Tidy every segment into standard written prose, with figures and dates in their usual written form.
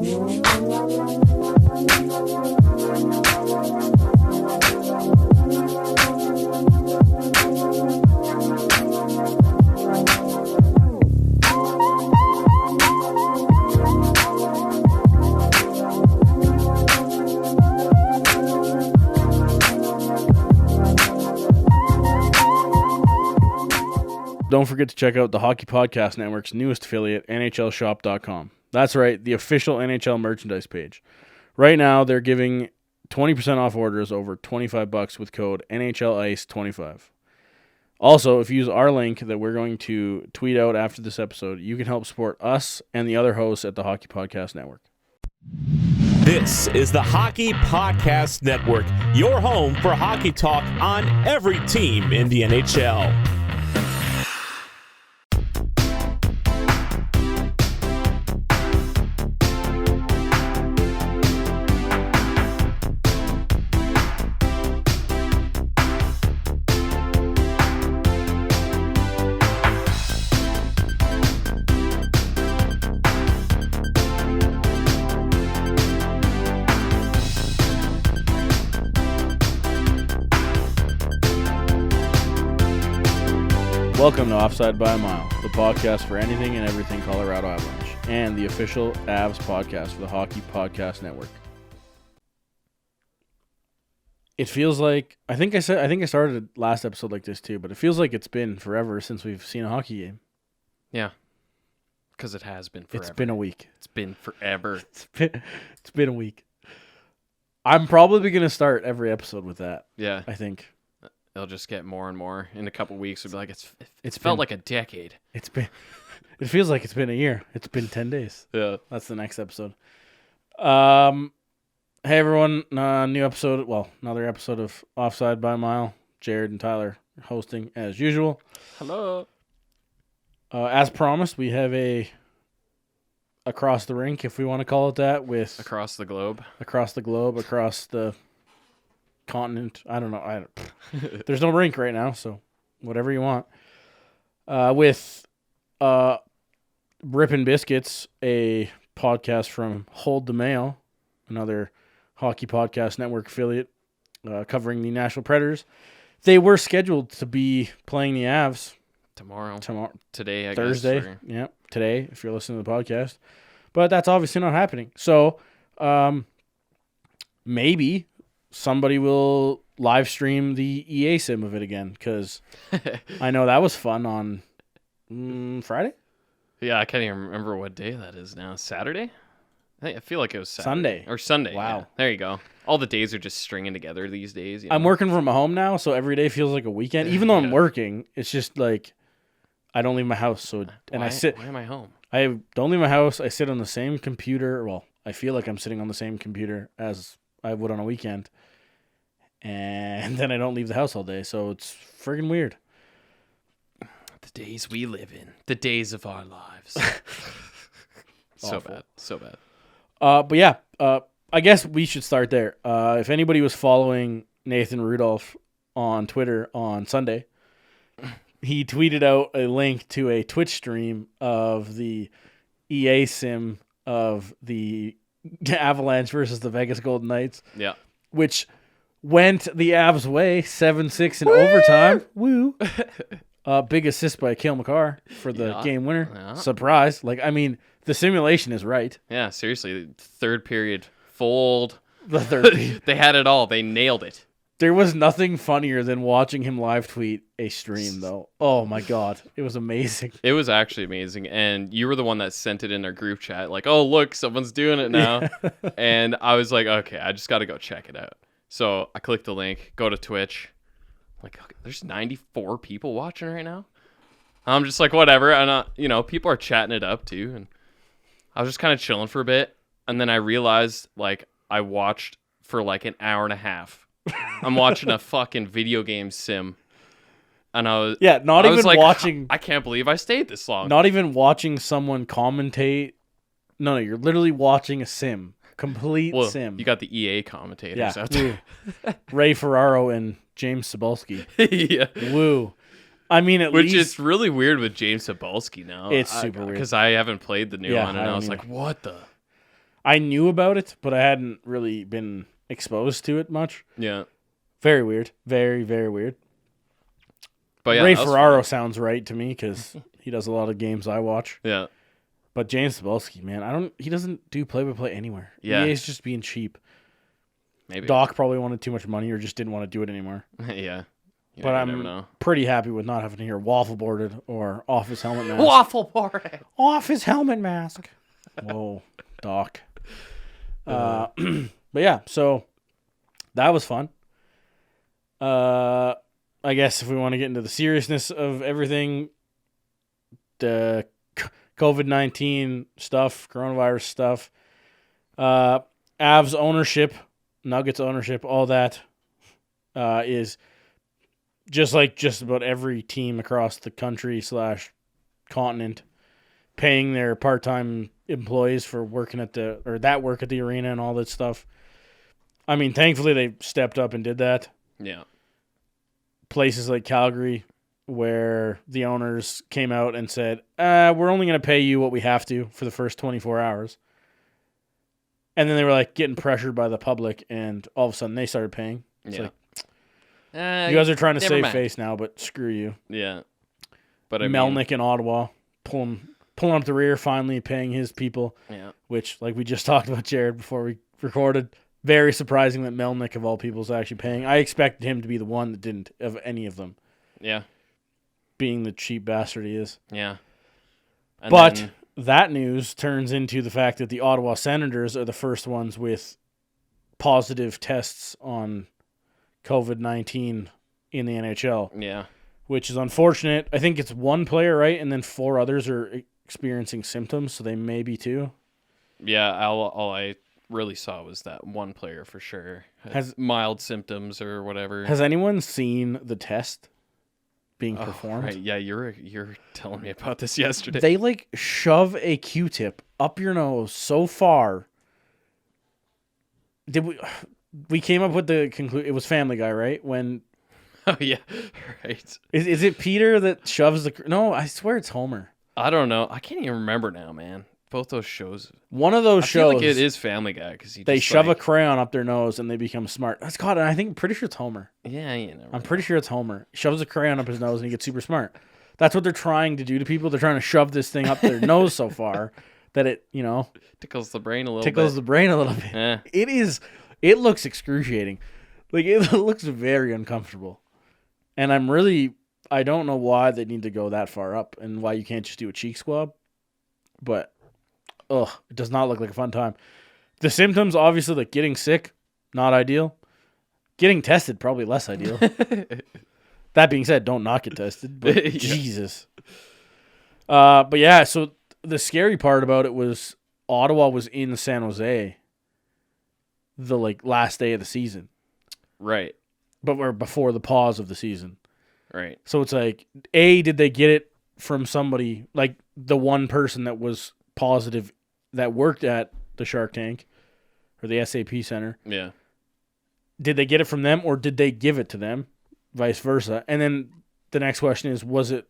Don't forget to check out the Hockey Podcast Network's newest affiliate, NHLShop.com. That's right, the official NHL merchandise page. Right now, they're giving 20% off orders over $25 with code NHLICE25. Also, if you use our link that we're going to tweet out after this episode, you can help support us and the other hosts at the Hockey Podcast Network. This is the Hockey Podcast Network, your home for hockey talk on every team in the NHL. Welcome to Offside by a Mile, the podcast for anything and everything Colorado Avalanche, and the official Avs podcast for the Hockey Podcast Network. It feels like I think I started last episode like this too, but it feels like it's been forever since we've seen a hockey game. Yeah, because it has been forever. It's been a week. It's been forever. It's been a week. I'm probably going to start every episode with that. Yeah, I think. It'll just get more and more. In a couple weeks, it'll be like it's felt like a decade. It feels like it's been a year. It's been 10 days. Yeah, that's the next episode. Hey everyone, new episode. Well, another episode of Offside by a Mile. Jared and Tyler hosting as usual. Hello. As promised, we have a across the rink, if we want to call it that, with across the globe, across the continent. I don't know. There's no rink right now, so whatever you want. With Rippin' Biscuits, a podcast from Hold the Mail, another Hockey Podcast Network affiliate, covering the Nashville Predators. They were scheduled to be playing the Avs tomorrow. Today, Thursday. Thursday. Yeah, today, if you're listening to the podcast. But that's obviously not happening. So, maybe somebody will live stream the EA sim of it again, because I know that was fun on Friday. Yeah, I can't even remember what day that is now. Saturday? I feel like it was Saturday. Sunday. Wow. Yeah. There you go. All the days are just stringing together these days. You know? I'm working from home now, so every day feels like a weekend. Even though I'm working, it's just like I don't leave my house. So Why am I home? I don't leave my house. I sit on the same computer. Well, I feel like I'm sitting on the same computer as I would on a weekend. And then I don't leave the house all day, so it's friggin' weird. The days we live in. The days of our lives. So bad. But yeah, I guess we should start there. If anybody was following Nathan Rudolph on Twitter on Sunday, he tweeted out a link to a Twitch stream of the EA sim of the Avalanche versus the Vegas Golden Knights. Yeah. Which went the Avs' way, 7-6 in overtime. Woo! Big assist by Cale Makar for the game winner. Yeah. Surprise. The simulation is right. Yeah, seriously. Third period, fold. The third period. They had it all. They nailed it. There was nothing funnier than watching him live tweet a stream, though. Oh, my God. It was amazing. It was actually amazing. And you were the one that sent it in our group chat. Like, oh, look, someone's doing it now. Yeah. And I was like, okay, I just got to go check it out. So I clicked the link, go to Twitch. Like, okay, there's 94 people watching right now. I'm just like, whatever. And, people are chatting it up, too. And I was just kind of chilling for a bit. And then I realized, I watched for, an hour and a half. I'm watching a fucking video game sim. And I was... Yeah, not even watching... I can't believe I stayed this long. Not even watching someone commentate. No, you're literally watching a sim. Complete sim. You got the EA commentators out there. Ray Ferraro and James Cebulski. Yeah. Woo. I mean, Which is really weird with James Cebulski now. It's super weird. Because I haven't played the new one, and I was like, what the... I knew about it, but I hadn't really been exposed to it much. Yeah. Very weird. Very, very weird. But yeah, Ray that was Ferraro fun. sounds right to me because he does a lot of games I watch. Yeah. But James Cebulski, man, he doesn't do play-by-play anywhere. Yeah. He's just being cheap. Maybe. Doc probably wanted too much money or just didn't want to do it anymore. Yeah. But you never I'm know. pretty happy with not having to hear waffle boarded or off his helmet mask. Waffle board. Off his helmet mask. Whoa, Doc. But yeah, so that was fun. I guess if we want to get into the seriousness of everything, the COVID-19 stuff, coronavirus stuff, Avs ownership, Nuggets ownership, all that is just like just about every team across the country / continent paying their part-time employees for working at the arena and all that stuff. I mean, thankfully they stepped up and did that. Yeah. Places like Calgary, where the owners came out and said, we're only going to pay you what we have to for the first 24 hours. And then they were like getting pressured by the public, and all of a sudden they started paying. It's Yeah. like, you guys are trying to never save mind. face now, but screw you. Yeah. But I Melnick in Ottawa, pulling up the rear, finally paying his people, yeah. which, like we just talked about, Jared, before we recorded, very surprising that Melnick, of all people, is actually paying. I expected him to be the one that didn't, of any of them, Yeah. being the cheap bastard he is. Yeah. And But then- that news turns into the fact that the Ottawa Senators are the first ones with positive tests on COVID-19 in the NHL, yeah. which is unfortunate. I think it's one player, right? And then 4 others are experiencing symptoms, so they may be too. Yeah, all I really saw was that one player for sure has mild symptoms or whatever. Has anyone seen the test being Oh, performed? right. Yeah, you're telling me about this yesterday. They like shove a Q-tip up your nose so far. We came up with the conclusion. It was Family Guy, right? When Oh yeah, right. is it Peter that shoves the? No, I swear it's Homer. I don't know. I can't even remember now, man. Both those shows. One of those I feel shows, like it is Family Guy because they shove a crayon up their nose and they become smart. That's God, and I think pretty sure it's Homer. Yeah, you know. I'm pretty sure it's Homer. He shoves a crayon up his nose and he gets super smart. That's what they're trying to do to people. They're trying to shove this thing up their nose so far that it, Tickles the brain a little tickles the brain a little bit. Yeah. It looks excruciating. Like, it looks very uncomfortable. And I don't know why they need to go that far up and why you can't just do a cheek swab. But, it does not look like a fun time. The symptoms, obviously, like getting sick, not ideal. Getting tested, probably less ideal. That being said, don't not get tested. But Yeah. Jesus. But yeah, so the scary part about it was Ottawa was in San Jose the last day of the season. Right. But we're before the pause of the season. Right. So it's like, did they get it from somebody, like the one person that was positive that worked at the Shark Tank or the SAP Center? Yeah. Did they get it from them or did they give it to them? Vice versa. And then the next question is, was it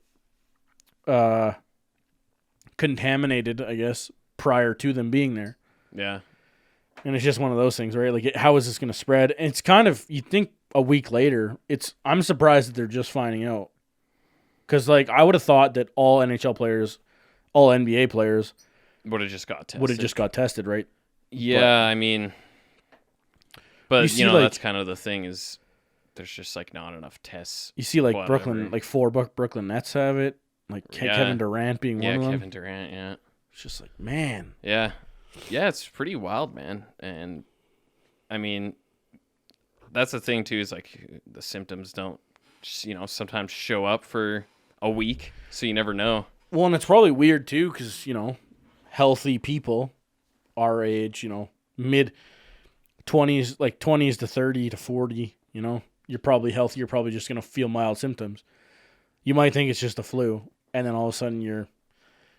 contaminated, I guess, prior to them being there? Yeah. And it's just one of those things, right? Like, how is this going to spread? And it's kind of, you think a week later, I'm surprised that they're just finding out. Because, I would have thought that all NHL players, all NBA players Would have just got tested. would have just got tested, right? Yeah, I mean, but You see, that's kind of the thing is there's just not enough tests. You see, Whatever. Brooklyn, 4 Brooklyn Nets have it. Kevin Durant being one of them. Kevin Durant, yeah. It's just man. Yeah. Yeah, it's pretty wild, man. And I mean, that's the thing too, is the symptoms don't, sometimes show up for a week, so you never know. Well, and it's probably weird too, because healthy people, our age, mid 20s, 20s to 30 to 40, you're probably healthy. You're probably just gonna feel mild symptoms. You might think it's just a flu, and then all of a sudden you're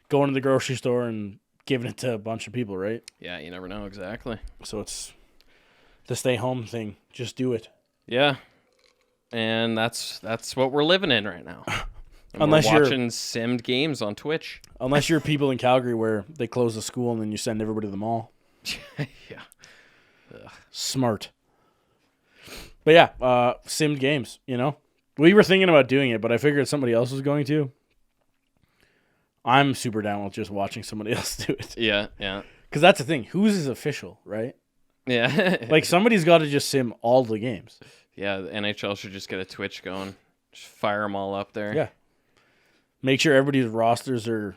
going to the grocery store and giving it to a bunch of people, right? Yeah, you never know exactly. So it's the stay home thing. Just do it. Yeah. And that's what we're living in right now. And Unless we're you're watching simmed games on Twitch. Unless you're people in Calgary where they close the school and then you send everybody to the mall. Yeah. Smart. But yeah, simmed games, you know? We were thinking about doing it, but I figured somebody else was going to. I'm super down with just watching somebody else do it. Yeah. Because that's the thing. Whose is official, right? Yeah. Like, somebody's got to just sim all the games. Yeah, the NHL should just get a Twitch going. Just fire them all up there. Yeah. Make sure everybody's rosters are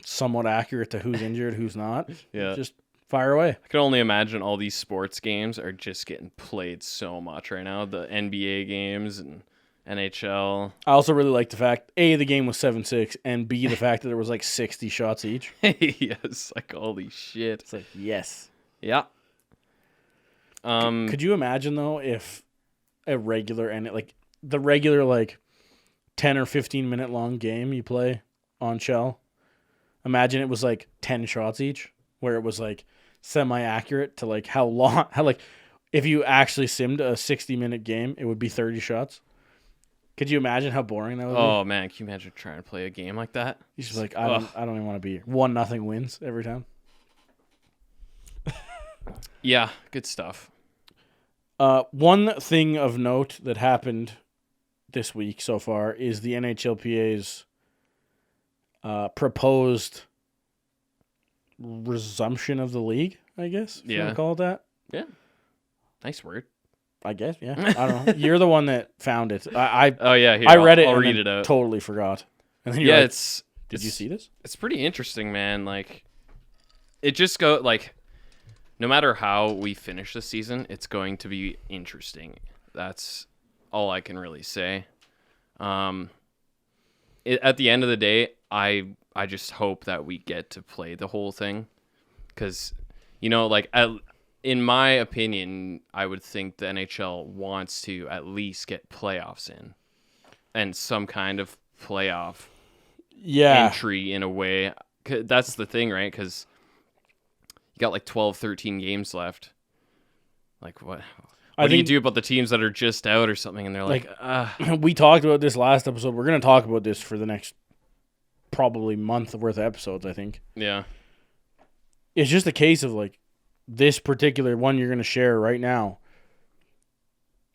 somewhat accurate to who's injured, who's not. Yeah. Just fire away. I can only imagine all these sports games are just getting played so much right now. The NBA games and NHL. I also really like the fact, A, the game was 7-6, and B, the fact that there was like 60 shots each. Yes, like holy shit. It's like, yes. Yeah. Could you imagine, though, if a regular, and like the regular like 10 or 15 minute long game you play on Shell, imagine it was like 10 shots each, where it was like semi-accurate to like how long, how like if you actually simmed a 60-minute game, it would be 30 shots. Could you imagine how boring that would be? Oh man, can you imagine trying to play a game like that? He's just like, I don't even want to be here. 1-0 wins every time. Yeah, good stuff. One thing of note that happened this week so far is the NHLPA's proposed resumption of the league, I guess. If you want to call it that. Yeah. Nice word. I guess, yeah. I don't know. You're the one that found it. Oh yeah, here, I read it I'll and read then it out. Totally forgot. And then Yeah, like, did you see this? It's pretty interesting, man. Like, it just go like, no matter how we finish the season, it's going to be interesting. That's all I can really say. At the end of the day, I just hope that we get to play the whole thing, because, you know, like in my opinion, I would think the NHL wants to at least get playoffs in, and some kind of playoff entry in a way. That's the thing, right? Because you got like 12, 13 games left. Like, what do you do about the teams that are just out or something? And they're like we talked about this last episode. We're going to talk about this for the next probably month worth of episodes, I think. Yeah. It's just a case of like, this particular one you're going to share right now.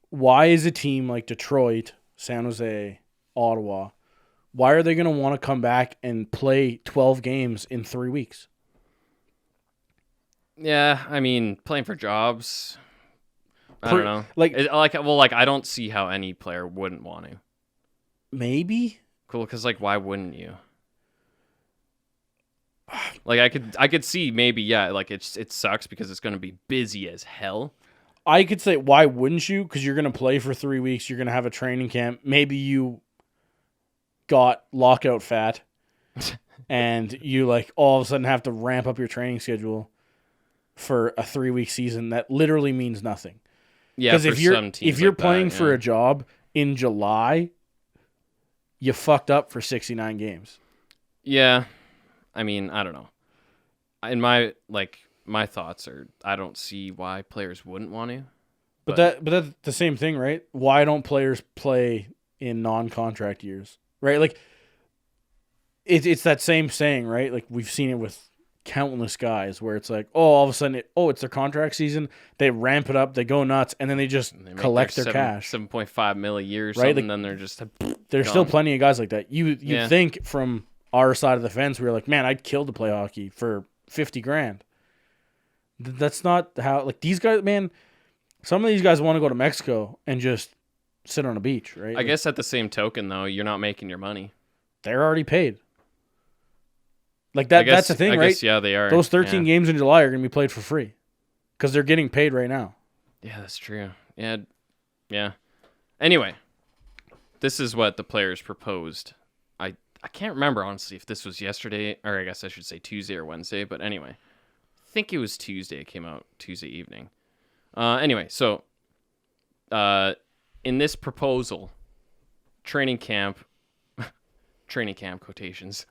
Why is a team like Detroit, San Jose, Ottawa, why are they going to want to come back and play 12 games in 3 weeks? Yeah, I mean, playing for jobs. I don't know. Like, I don't see how any player wouldn't want to. Maybe. Cool, because like, why wouldn't you? Like, I could see maybe, yeah, like it sucks because it's going to be busy as hell. I could say, why wouldn't you? Because you're going to play for 3 weeks. You're going to have a training camp. Maybe you got lockout fat and you like all of a sudden have to ramp up your training schedule for a 3-week season that literally means nothing. Yeah, because if you're playing for a job in July, you fucked up for 69 games. Yeah. I mean, I don't know. In my thoughts are, I don't see why players wouldn't want to. But that's the same thing, right? Why don't players play in non-contract years, right? Like, it's that same saying, right? Like, we've seen it with countless guys where it's like, oh, all of a sudden, it's their contract season. They ramp it up, they go nuts, and then they just collect their cash. 7.5 mil a year or right? something, Like, and then they're just there's gone. still plenty of guys like that. You think from our side of the fence, we were like, man, I'd kill to play hockey for $50,000. That's not how, like, these guys, man, some of these guys want to go to Mexico and just sit on a beach, right? I guess at the same token, though, you're not making your money. They're already paid. Like, that's the thing, right? Guess, yeah, they are. Those 13 games in July are going to be played for free because they're getting paid right now. Yeah, that's true. Yeah. Anyway, this is what the players proposed. I can't remember, honestly, if this was yesterday, or I guess I should say Tuesday or Wednesday, but anyway. I think it was Tuesday. It came out Tuesday evening. Anyway, so in this proposal, training camp quotations,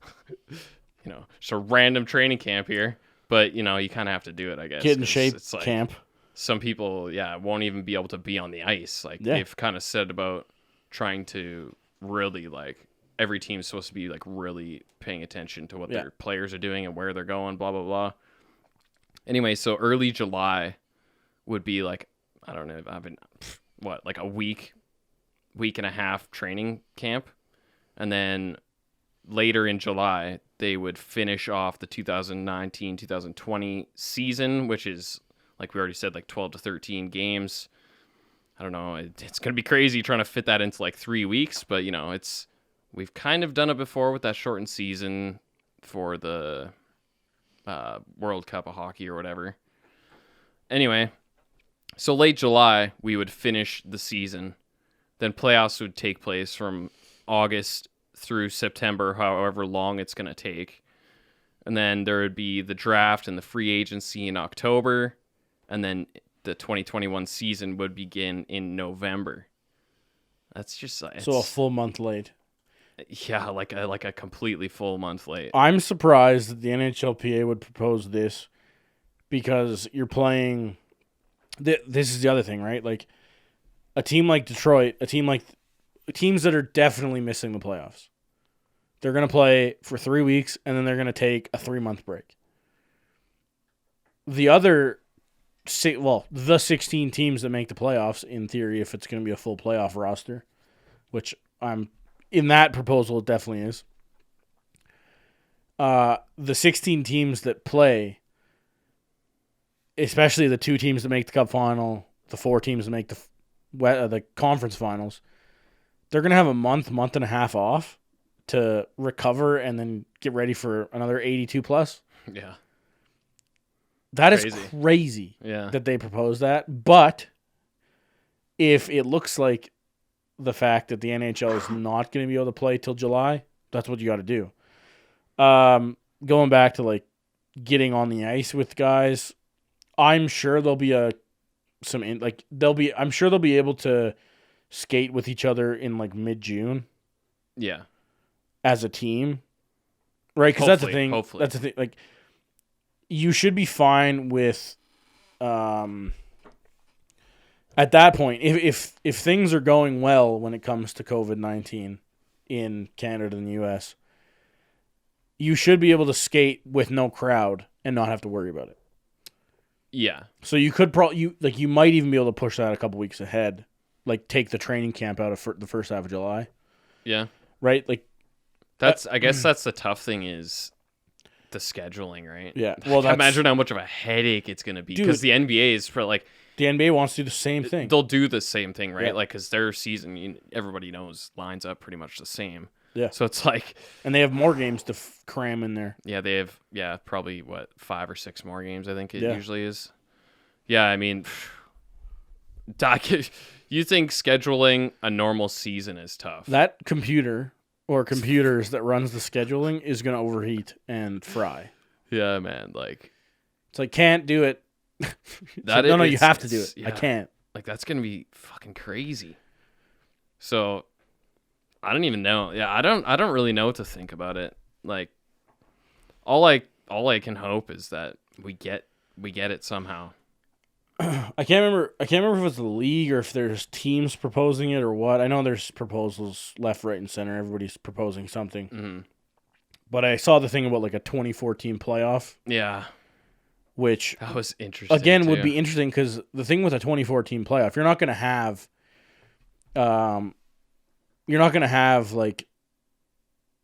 just a random training camp here, but, you kind of have to do it, I guess. Get in shape it's like, camp. Some people, won't even be able to be on the ice. Like, they've kind of said about trying to really, like, every team's supposed to be, like, really paying attention to what their players are doing and where they're going, blah, blah, blah. Anyway, so early July would be like, I don't know, like a week and a half training camp. And then later in July, they would finish off the 2019-2020 season, which is, like we already said, like 12 to 13 games. I don't know. It's going to be crazy trying to fit that into like 3 weeks, but we've kind of done it before with that shortened season for the World Cup of Hockey or whatever. Anyway, so late July, we would finish the season. Then playoffs would take place from August through September, however long it's going to take. And then there would be the draft and the free agency in October. And then the 2021 season would begin in November. That's just... So a full month late. Yeah, like a completely full month late. I'm surprised that the NHLPA would propose this because you're playing... This is the other thing, right? Like, a team like Detroit, teams that are definitely missing the playoffs, they're going to play for 3 weeks, and then they're going to take a 3-month break. The 16 teams that make the playoffs, in theory, if it's going to be a full playoff roster, which in that proposal, it definitely is. The 16 teams that play, especially the 2 teams that make the Cup final, the 4 teams that make the conference finals, they're going to have a month and a half off to recover and then get ready for another 82 plus. Yeah. That is crazy that they proposed that. But if it looks like the fact that the NHL is not going to be able to play till July, that's what you got to do. Going back to like getting on the ice with guys, I'm sure there'll be I'm sure they'll be able to skate with each other in like mid-June. Yeah. As a team. Right? Because that's the thing. Hopefully. That's the thing. Like, you should be fine with at that point, if things are going well when it comes to COVID-19 in Canada and the US, you should be able to skate with no crowd and not have to worry about it. Yeah. So you could you might even be able to push that a couple weeks ahead, like take the training camp out of the first half of July. Yeah. Right? Like I guess that's the tough thing is the scheduling, right? Yeah. Well, imagine how much of a headache it's going to be because the NBA is for like the NBA wants to do the same thing. They'll do the same thing, right? Yeah. Like cuz their season everybody knows lines up pretty much the same. Yeah. So it's like, and they have more games to cram in there. Yeah, they have probably 5 or 6 more games I think it usually is. Yeah, I mean, Doc, you think scheduling a normal season is tough? That computer or computers that runs the scheduling is going to overheat and fry. Yeah, man. Like, it's like, can't do it. No, you have to do it. Yeah. I can't. Like, that's going to be fucking crazy. So, I don't even know. Yeah, I don't really know what to think about it. Like, all I can hope is that we get it somehow. I can't remember if it was the league or if there's teams proposing it or what. I know there's proposals left, right, and center. Everybody's proposing something. Mm-hmm. But I saw the thing about like a 24-team playoff. Yeah. Which that was interesting. Again, would be interesting because the thing with a 24-team playoff, you're not going to have like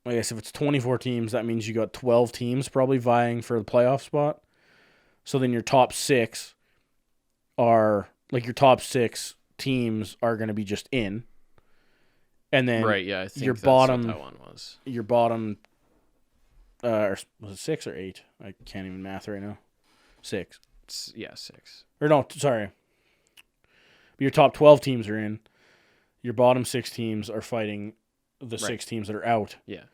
I guess if it's 24 teams, that means you got 12 teams probably vying for the playoff spot. So then your top 6 teams are going to be just in. And then right, yeah, I think your that's bottom what that one was. Your bottom was it 6 or 8? I can't even math right now. 6. Yeah, 6. Or no, sorry. But your top 12 teams are in. Your bottom 6 teams are fighting the 6 teams that are out. Yeah.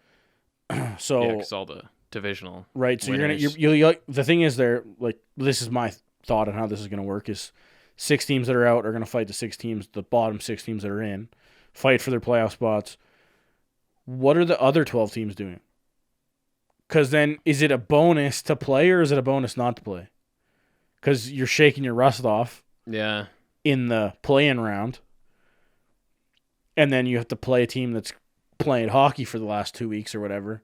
So yeah, because all the divisional right. So winners. you're the thing is there like this is my thought on how this is going to work is 6 teams that are out are going to fight the bottom 6 teams that are in, fight for their playoff spots. What are the other 12 teams doing? Because then is it a bonus to play or is it a bonus not to play? Because you're shaking your rust off. Yeah. In the play-in round. And then you have to play a team that's playing hockey for the last 2 weeks or whatever.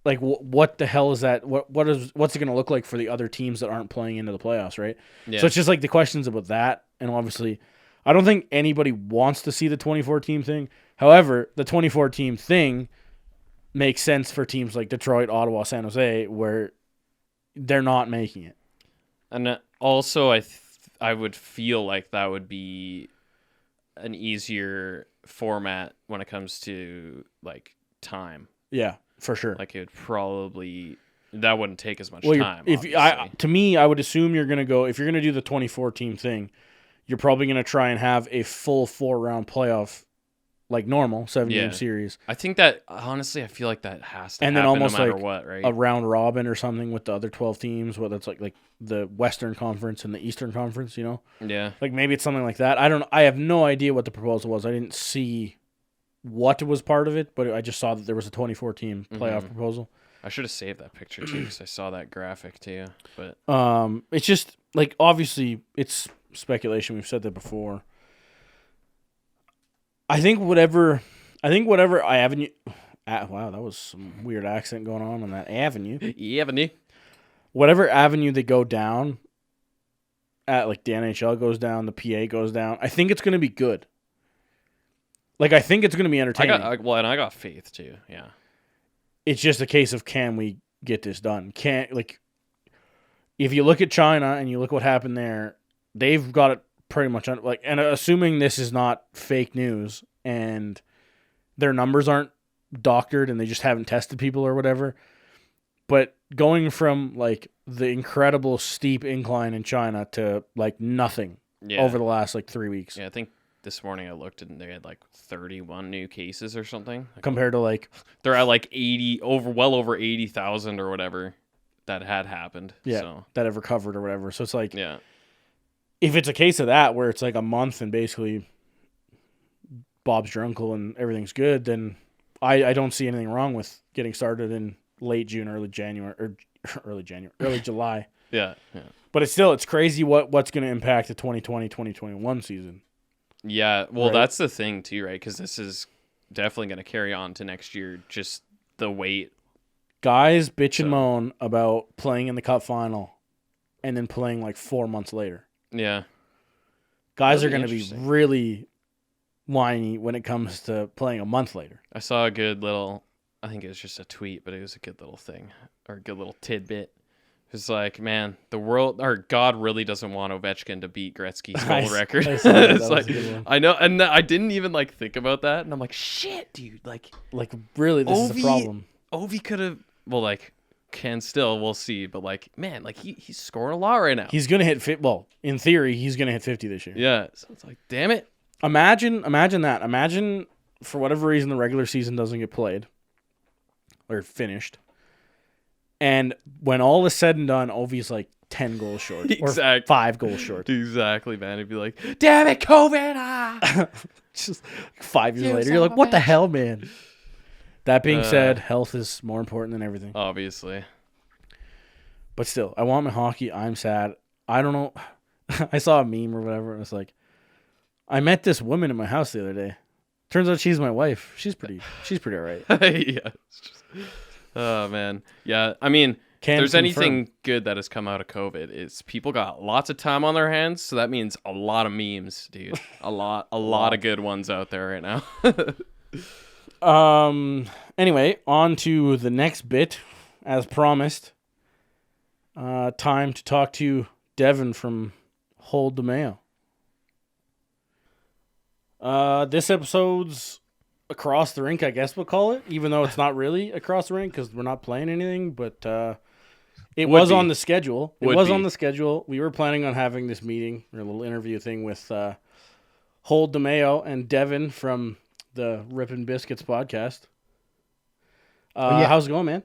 like what the hell is that? What's it going to look like for the other teams that aren't playing into the playoffs, right? Yeah. So it's just like the questions about that, and obviously, I don't think anybody wants to see the 24 team thing. However, the 24 team thing makes sense for teams like Detroit, Ottawa, San Jose, where they're not making it. And also, I would feel like that would be an easier format when it comes to like time. Yeah, for sure. Like it would probably that wouldn't take as much Well, time. to me, I would assume you're gonna go if you're gonna do the 24 team thing, you're probably gonna try and have a full 4-round playoff, like normal 7-game series, I think that honestly, I feel like that has to and happen then almost no matter like what, right? a round robin or something with the other 12 teams, whether it's like the Western Conference and the Eastern Conference. You know, Yeah. like maybe it's something like that. I have no idea what the proposal was. I didn't see what was part of it, but I just saw that there was a 24 team playoff proposal. I should have saved that picture too because I saw that graphic too. But It's just like obviously it's speculation. We've said that before. I think whatever avenue. Wow, that was some weird accent going on that avenue. Avenue. Whatever avenue they go down, at like the NHL goes down, the PA goes down. I think it's going to be good. Like I think it's going to be entertaining. And I got faith too. Yeah. It's just a case of can we get this done? If you look at China and you look what happened there, they've got it pretty much and assuming this is not fake news and their numbers aren't doctored and they just haven't tested people or whatever. But going from like the incredible steep incline in China to like nothing over the last like 3 weeks. Yeah, I think this morning I looked and they had like 31 new cases or something. Compared to like they're at like well over 80,000 or whatever that had happened. Yeah, so. that have recovered or whatever. So it's like, yeah, if it's a case of that where it's like a month and basically Bob's your uncle and everything's good, then I don't see anything wrong with getting started in late June, early July. Yeah. But it's crazy what's going to impact the 2020-2021 season. Yeah, well, right? That's the thing too, right? Because this is definitely going to carry on to next year. Just the wait. Guys bitch and moan about playing in the Cup final and then playing like 4 months later. Yeah. Guys are going to be really whiny when it comes to playing a month later. I saw a good little, I think it was just a tweet, but it was a good little thing or a good little tidbit. It's like, man, the world or God really doesn't want Ovechkin to beat Gretzky's goal record. I saw that. It's That was a good one. I know, and I didn't even like think about that, and I'm like, shit, dude, like really, this is the problem. Ovi could have, well, like, can still, we'll see, but like, man, like he's scoring a lot right now. He's gonna hit in theory, he's gonna hit 50 this year. Yeah, so it's like, damn it. Imagine that. Imagine for whatever reason the regular season doesn't get played or finished. And when all is said and done, Ovi's like 10 goals short. Exactly. Or 5 goals short. Exactly, man. It'd be like, damn it, COVID! Just 5 years later, you're like, what the hell, man? That being said, health is more important than everything. Obviously. But still, I want my hockey. I'm sad. I don't know. I saw a meme or whatever, and it's like, I met this woman in my house the other day. Turns out she's my wife. She's pretty all right. Yeah. Oh, man. Yeah, I mean, if there's anything good that has come out of COVID, it's people got lots of time on their hands, so that means a lot of memes, dude. A lot of good ones out there right now. Anyway, on to the next bit. As promised, time to talk to Devin from Hold the Mayo. This episode's across the rink, I guess we'll call it, even though it's not really across the rink because we're not playing anything, but it was on the schedule. It was on the schedule. We were planning on having this meeting or a little interview thing with Hold the Mayo and Devin from the Rippin' Biscuits podcast. How's it going, man?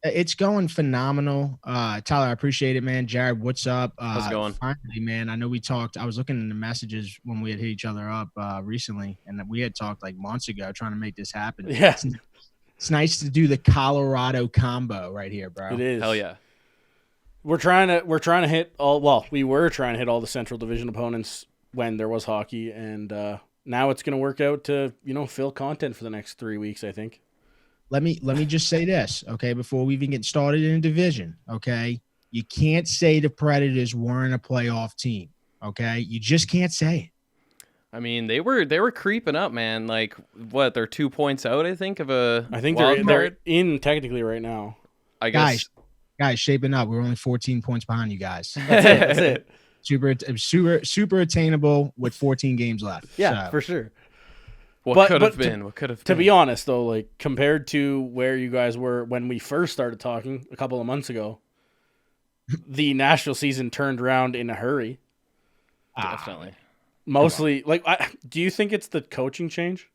It's going phenomenal. Tyler, I appreciate it, man. Jared, what's up? How's it going? Finally, man, I know we talked. I was looking in the messages when we had hit each other up recently, and we had talked like months ago trying to make this happen. Yeah. It's nice to do the Colorado combo right here, bro. It is. Hell yeah. We're trying to hit all. Well, we were trying to hit all the Central Division opponents when there was hockey, and now it's going to work out to fill content for the next 3 weeks, I think. let me just say this, okay, before we even get started in a division, okay? You can't say the Predators weren't a playoff team, okay? You just can't say it. I mean, they were creeping up, man. Like, what? They're 2 points out, I think, of a. I think wild they're card. in technically right now. I guess. Guys, shaping up. We're only 14 points behind you guys. That's it. Super attainable with 14 games left. Yeah, so. for sure. What could have been? What could have been? To be honest, though, like compared to where you guys were when we first started talking a couple of months ago, the national season turned around in a hurry. Definitely. Mostly, like, do you think it's the coaching change?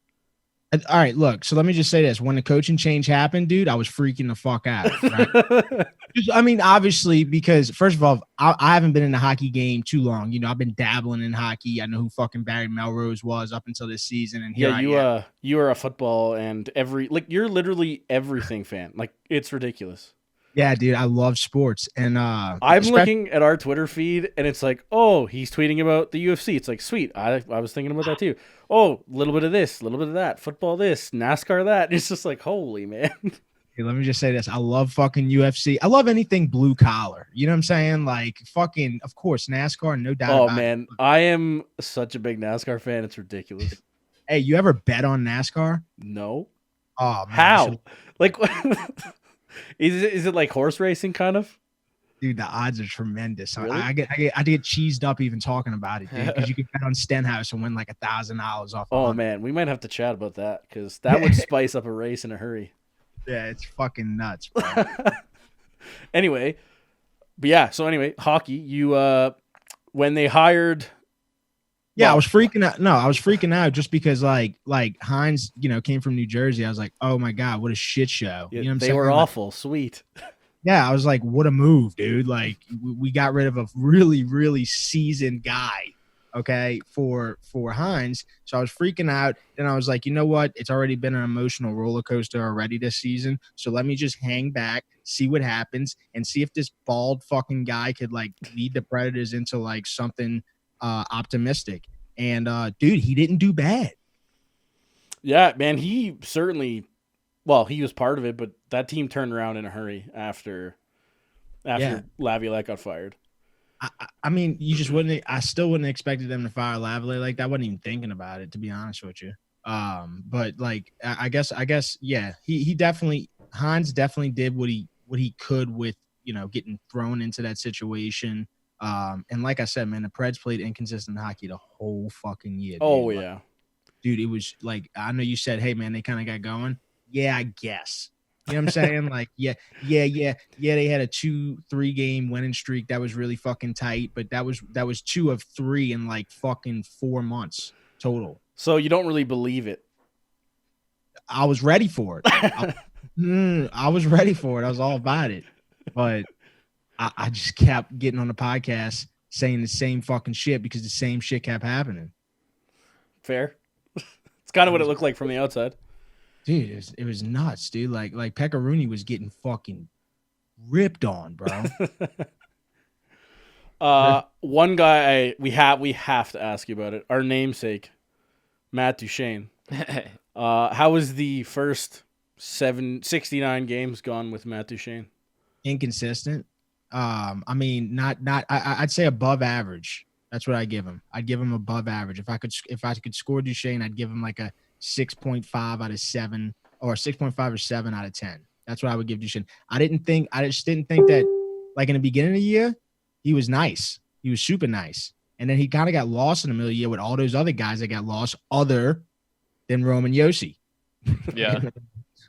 All right, look. So let me just say this: when the coaching change happened, dude, I was freaking the fuck out. Right? I mean, obviously, because first of all, I haven't been in a hockey game too long. You know, I've been dabbling in hockey. I know who fucking Barry Melrose was up until this season, and here you are a football and you're literally everything fan. Like, it's ridiculous. Yeah, dude, I love sports, and I'm looking at our Twitter feed, and it's like, oh, he's tweeting about the UFC. It's like, sweet, I was thinking about that too. Oh, a little bit of this, a little bit of that, football this, NASCAR that. It's just like, holy man. Hey, let me just say this: I love fucking UFC. I love anything blue collar. You know what I'm saying? Like, fucking, of course, NASCAR, no doubt. Oh man, I am such a big NASCAR fan. It's ridiculous. Hey, you ever bet on NASCAR? No. Oh, man, how? Like. Is it like horse racing kind of? Dude, the odds are tremendous. Really? I get cheesed up even talking about it, dude. Because you can bet on Stenhouse and win like $1,000 off. Oh man, we might have to chat about that because that would spice up a race in a hurry. Yeah, it's fucking nuts, bro. Anyway, but yeah. So anyway, hockey. You when they hired. Yeah, I was freaking out. No, I was freaking out just because like Hines, came from New Jersey. I was like, oh my God, what a shit show. Yeah, you know what I'm they saying? were awful. Sweet. Yeah, I was like, what a move, dude. Like we got rid of a really, really seasoned guy, okay, for Hines. So I was freaking out. Then I was like, you know what? It's already been an emotional roller coaster already this season. So let me just hang back, see what happens, and see if this bald fucking guy could like lead the Predators into like something optimistic. And dude, he didn't do bad. Yeah, man, he certainly. Well, he was part of it, but that team turned around in a hurry after Laviolette got fired. I mean, you just wouldn't. I still wouldn't have expected them to fire Laviolette like that. I wasn't even thinking about it, to be honest with you. But like, I guess, yeah, he definitely Hines definitely did what he could with getting thrown into that situation. And like I said, man, the Preds played inconsistent hockey the whole fucking year. Dude. Oh yeah, dude, it was like, I know you said, hey man, they kind of got going. Yeah, I guess. You know what I'm saying? Like, yeah. They had a 2-3 game winning streak that was really fucking tight, but that was 2 of 3 in like fucking 4 months total. So you don't really believe it? I was ready for it. I was ready for it. I was all about it, but I just kept getting on the podcast saying the same fucking shit because the same shit kept happening. Fair. It's kind of what it looked like from the outside. Dude, it was nuts, dude. Like Pekka was getting fucking ripped on, bro. One guy we have to ask you about it. Our namesake, Matt Duchene. How was the first 69 games gone with Matt Duchene? Inconsistent. I mean, I'd say above average. That's what I give him. I'd give him above average. If I could score Duchene, I'd give him like a 6.5 out of 7 or 6.5 or 7 out of 10. That's what I would give Duchene. I just didn't think that like in the beginning of the year, he was nice. He was super nice. And then he kind of got lost in the middle of the year with all those other guys that got lost other than Roman Yossi. Yeah.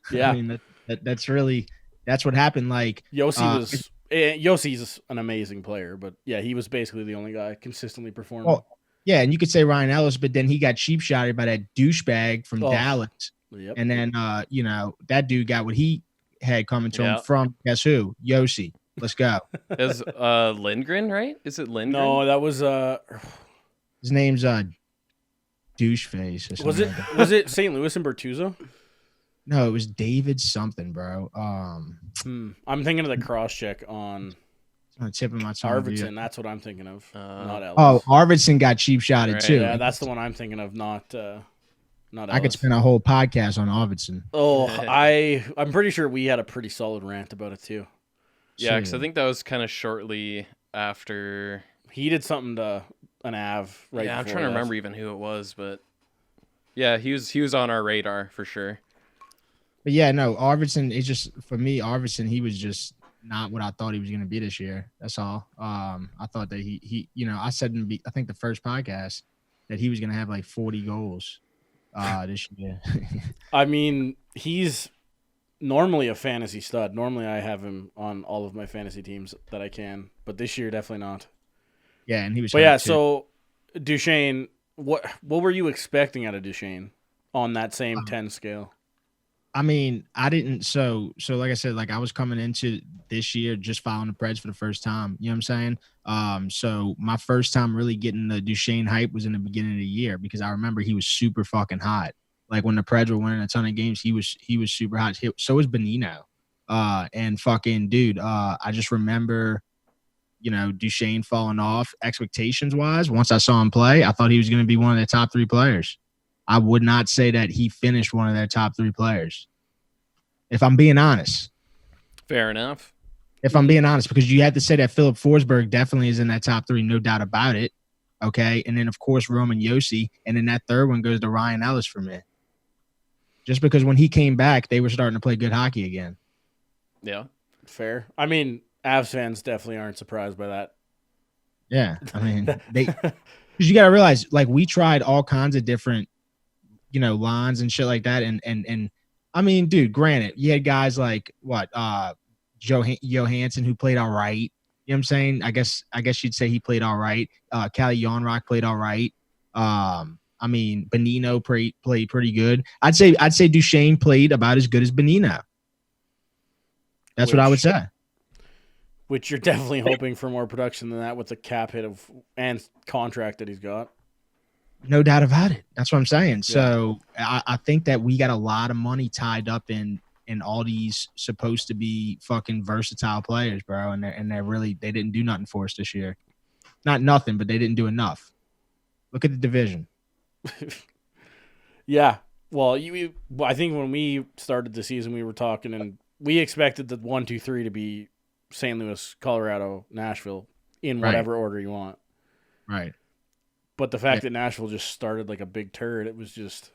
Yeah. I mean, that's what happened. Like Yossi's an amazing player, but yeah, he was basically the only guy consistently performing. Well, yeah, and you could say Ryan Ellis, but then he got cheap shotted by that douchebag from Dallas. Yep. And then that dude got what he had coming to him from guess who? Yossi. Let's go. Is Lindgren, right? Is it Lindgren? No, that was his name's doucheface. Was it St. Louis and Bertuzzo? No, it was David something, bro. I'm thinking of the cross check on the tip of my tongue. Arvidsson. That's what I'm thinking of. Not Ellis. Oh, Arvidsson got cheap shotted too. Yeah, that's the one I'm thinking of. Not not I could Ellis. spend a whole podcast on Arvidsson. Oh, I'm pretty sure we had a pretty solid rant about it too. Yeah, because I Shit. think that was kind of shortly after. He did something to an Av right. Yeah, I'm before trying to that. remember even who it was, but yeah, he was on our radar for sure. But yeah, no, Arvidsson is just for me. Arvidsson, he was just not what I thought he was going to be this year. That's all. I thought that he I said I think the first podcast that he was going to have like 40 goals this year. I mean, he's normally a fantasy stud. Normally, I have him on all of my fantasy teams that I can, but this year definitely not. Yeah, and he was. But yeah, hurt, too. so Duchesne, what were you expecting out of Duchesne on that same 10 scale? I mean, I didn't. So like I said, like I was coming into this year just following the Preds for the first time. You know what I'm saying? So my first time really getting the Duchesne hype was in the beginning of the year because I remember he was super fucking hot. Like when the Preds were winning a ton of games, he was super hot. So was Bonino. And fucking dude, I just remember, Duchesne falling off expectations wise. Once I saw him play, I thought he was going to be one of the top 3 players. I would not say that he finished one of their top 3 players. If I'm being honest. Fair enough. If I'm being honest, because you have to say that Philip Forsberg definitely is in that top 3, no doubt about it. Okay. And then, of course, Roman Josi. And then that third one goes to Ryan Ellis for me. Just because when he came back, they were starting to play good hockey again. Yeah. Fair. I mean, Avs fans definitely aren't surprised by that. Yeah. I mean, because you got to realize, like, we tried all kinds of different, lines and shit like that. And I mean, dude, granted, you had guys like Johansson who played all right. You know what I'm saying? I guess you'd say he played all right. Kalle Jarnrock played all right. I mean, Bonino played pretty good. I'd say Duchesne played about as good as Bonino. That's what I would say. Which you're definitely hoping for more production than that with the cap hit and contract that he's got. No doubt about it. That's what I'm saying. Yeah. So I think that we got a lot of money tied up in all these supposed to be fucking versatile players, bro. And they didn't do nothing for us this year. Not nothing, but they didn't do enough. Look at the division. Yeah. Well, I think when we started the season, we were talking, and we expected the 1, 2, 3 to be St. Louis, Colorado, Nashville in whatever order you want. Right. But the fact that Nashville just started like a big turd, it was just...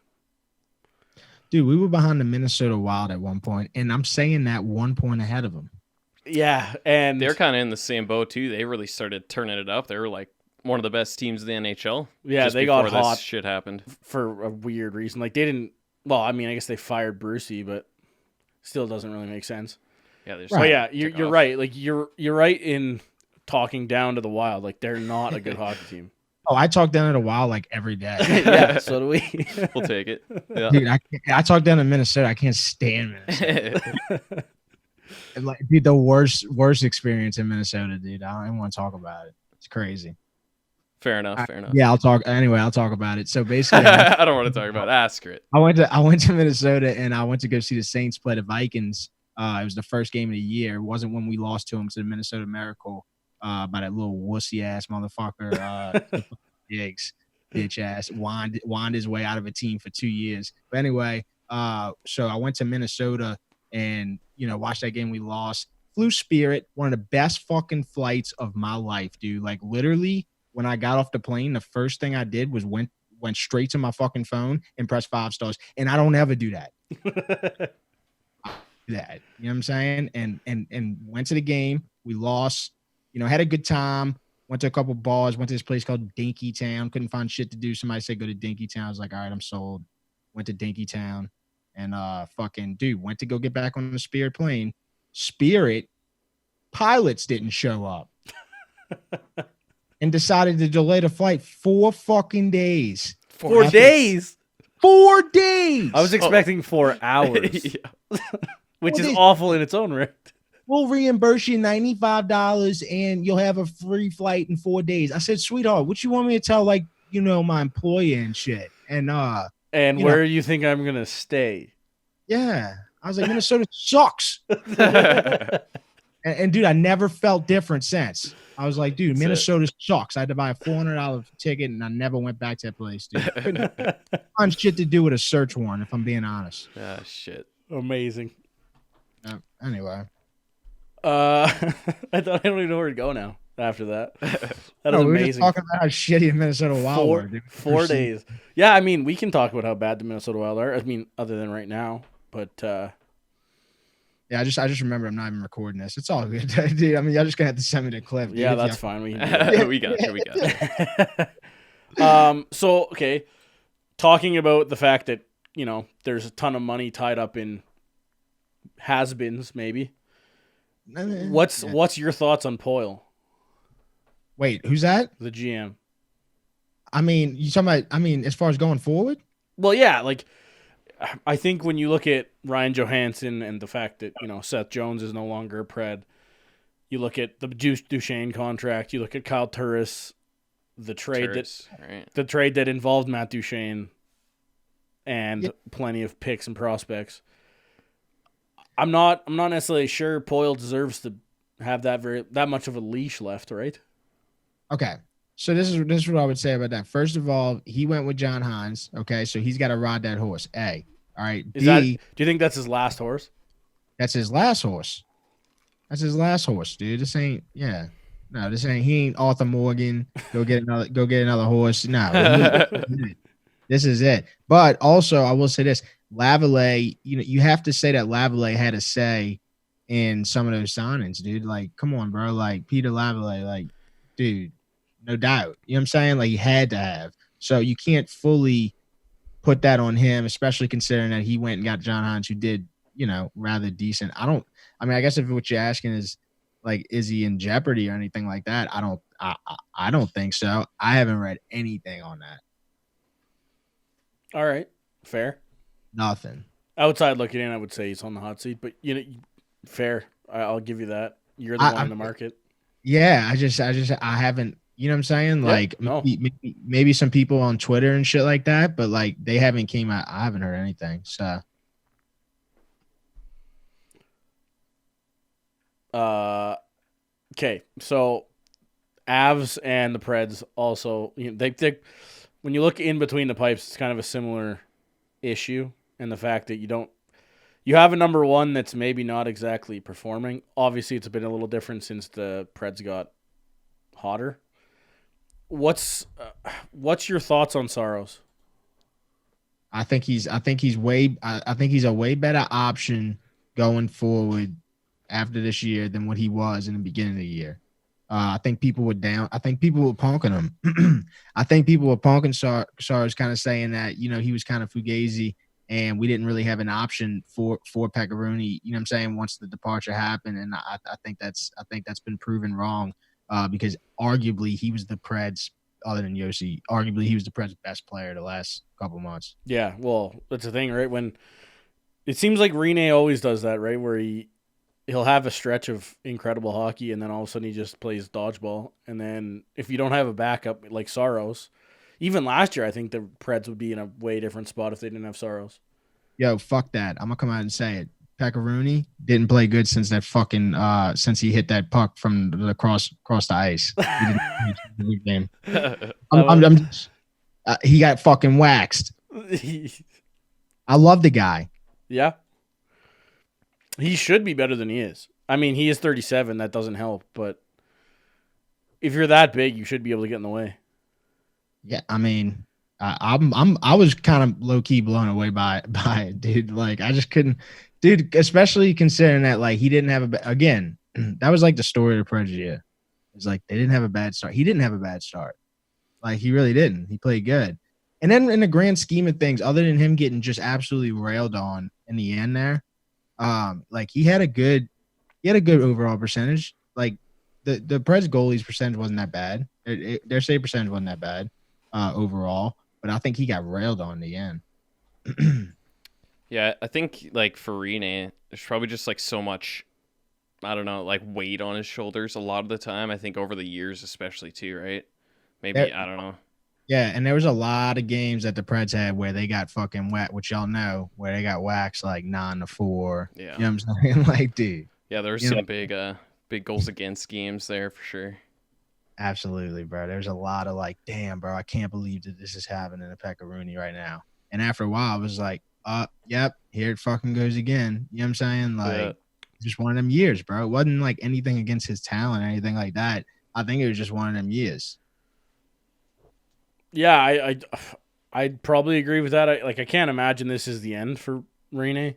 Dude, we were behind the Minnesota Wild at one point, and I'm saying that 1 point ahead of them. Yeah, and... They're kind of in the same boat, too. They really started turning it up. They were like one of the best teams in the NHL. Yeah, just they got before hot this shit happened. for a weird reason. Like, they didn't... Well, I mean, I guess they fired Brucey, but still doesn't really make sense. Yeah, But yeah, you're right. Like, you're right in talking down to the Wild. Like, they're not a good hockey team. Oh, I talk down to the Wild like every day. Yeah, so do we. We'll take it. Yeah. Dude, I talk down to Minnesota. I can't stand Minnesota. Like, dude, the worst experience in Minnesota, dude. I don't even want to talk about it. It's crazy. Fair enough. Yeah, I'll talk about it. So basically, I don't want to talk about it. Ask it. I went to Minnesota and I went to go see the Saints play the Vikings. It was the first game of the year. It wasn't when we lost to them to the Minnesota Miracle by that little wussy ass motherfucker. Diggs, bitch ass, whined his way out of a team for 2 years. But anyway, so I went to Minnesota and watched that game. We lost. Flew Spirit, one of the best fucking flights of my life, dude. Like literally, when I got off the plane, the first thing I did was went straight to my fucking phone and pressed 5 stars. And I don't ever do that. You know what I'm saying? And went to the game. We lost. Had a good time. Went to a couple bars. Went to this place called Dinky Town. Couldn't find shit to do. Somebody said go to Dinky Town. I was like, all right, I'm sold. Went to Dinky Town, and fucking dude went to go get back on the Spirit plane. Spirit pilots didn't show up, and decided to delay the flight 4 fucking days. 4 days. 4 days. I was expecting 4 hours, which is awful in its own right. We'll reimburse you $95 and you'll have a free flight in 4 days. I said, sweetheart, what you want me to tell, like, my employer and shit? And where you think I'm going to stay? Yeah. I was like, Minnesota sucks. And dude, I never felt different since. I was like, dude, That's Minnesota sucks. I had to buy a $400 ticket, and I never went back to that place, dude. Couldn't find shit to do with a search warrant, if I'm being honest. Ah, shit. Amazing. Anyway. I don't even know where to go now after that. That is We were just amazing. talking about how shitty the Minnesota Wild were, dude. 4 days. Yeah, I mean, we can talk about how bad the Minnesota Wild are. I mean, other than right now, but Yeah, I just remember I'm not even recording this. It's all good, dude. I mean, y'all just gonna have to send me the clip. Dude, yeah, if that's y'all- fine. We can do that. We got you. So okay, talking about the fact that there's a ton of money tied up in has-beens, maybe. What's your thoughts on Poyle, Wait, who's that? the GM? I mean, you talking about? I mean, as far as going forward. Well, yeah, like I think when you look at Ryan Johansson and the fact that Seth Jones is no longer a Pred, you look at the Duchesne contract, you look at Kyle Turris, the trade that involved Matt Duchesne, and plenty of picks and prospects. I'm not necessarily sure Poyle deserves to have that much of a leash left, right? Okay. So this is what I would say about that. First of all, he went with John Hines. Okay, so he's got to ride that horse. A. All right. Do you think that's his last horse? That's his last horse. That's his last horse, dude. This ain't. Yeah. No, this ain't. He ain't Arthur Morgan. Go get another horse. No. This is it. But also, I will say this: Lavallee. You have to say that Lavallee had a say in some of those signings, dude. Like, come on, bro. Like Peter Lavallee. Like, dude. No doubt. You know what I'm saying? Like he had to have. So you can't fully put that on him, especially considering that he went and got John Hines, who did, rather decent. I guess if what you're asking is like, is he in jeopardy or anything like that? I don't think so. I haven't read anything on that. All right. Fair. Nothing. Outside looking in, I would say he's on the hot seat, but fair. I'll give you that. You're the one in the market. Yeah. I haven't. You know what I'm saying? Like maybe some people on Twitter and shit like that, but like they haven't came out. I haven't heard anything. So, okay. So, Avs and the Preds also, they when you look in between the pipes, it's kind of a similar issue, and the fact that you have a number one that's maybe not exactly performing. Obviously, it's been a little different since the Preds got hotter. What's your thoughts on Saros? I think he's a way better option going forward after this year than what he was in the beginning of the year. I think people were down. I think people were punking him. I think people were punking Saros, kind of saying that he was kind of fugazi, and we didn't really have an option for Pekka. You know what I'm saying? Once the departure happened, and I think that's been proven wrong. Because arguably he was the Preds, other than Yossi, arguably he was the Preds' best player the last couple months. Yeah, well, that's the thing, right? When it seems like Rene always does that, right? Where he'll have a stretch of incredible hockey, and then all of a sudden he just plays dodgeball. And then if you don't have a backup like Saros, even last year I think the Preds would be in a way different spot if they didn't have Saros. Yo, fuck that. I'm gonna come out and say it. Pekka didn't play good since that fucking since he hit that puck from the across the ice. He didn't game. He got fucking waxed. I love the guy. Yeah. He should be better than he is. I mean, he is 37. That doesn't help. But if you're that big, you should be able to get in the way. Yeah, I mean, I was kind of low key blown away by it, dude. Like I just couldn't. Dude, especially considering that, like, he didn't have again, that was like the story of the Preds year. It's like they didn't have a bad start. He didn't have a bad start. Like, he really didn't. He played good. And then in the grand scheme of things, other than him getting just absolutely railed on in the end there, like, he had a good overall percentage. Like, the Preds goalie's percentage wasn't that bad. Their save percentage wasn't that bad overall. But I think he got railed on in the end. Yeah, I think, like, for Rene, there's probably just, like, so much, I don't know, like, weight on his shoulders a lot of the time. I think over the years especially, too, right? Maybe, I don't know. Yeah, and there was a lot of games that the Preds had where they got fucking wet, which y'all know, where they got waxed, like, 9-4. Yeah. You know what I'm saying? Like, dude. Yeah, there was some big Big goals against games there for sure. Absolutely, bro. There's a lot of like, damn, bro, I can't believe that this is happening to Pekka Rooney right now. And after a while, I was like, yep, here it fucking goes again. You know what I'm saying? Like, just one of them years, bro. It wasn't like anything against his talent or anything like that. I think it was just one of them years. Yeah, I'd probably agree with that. I can't imagine this is the end for Rene.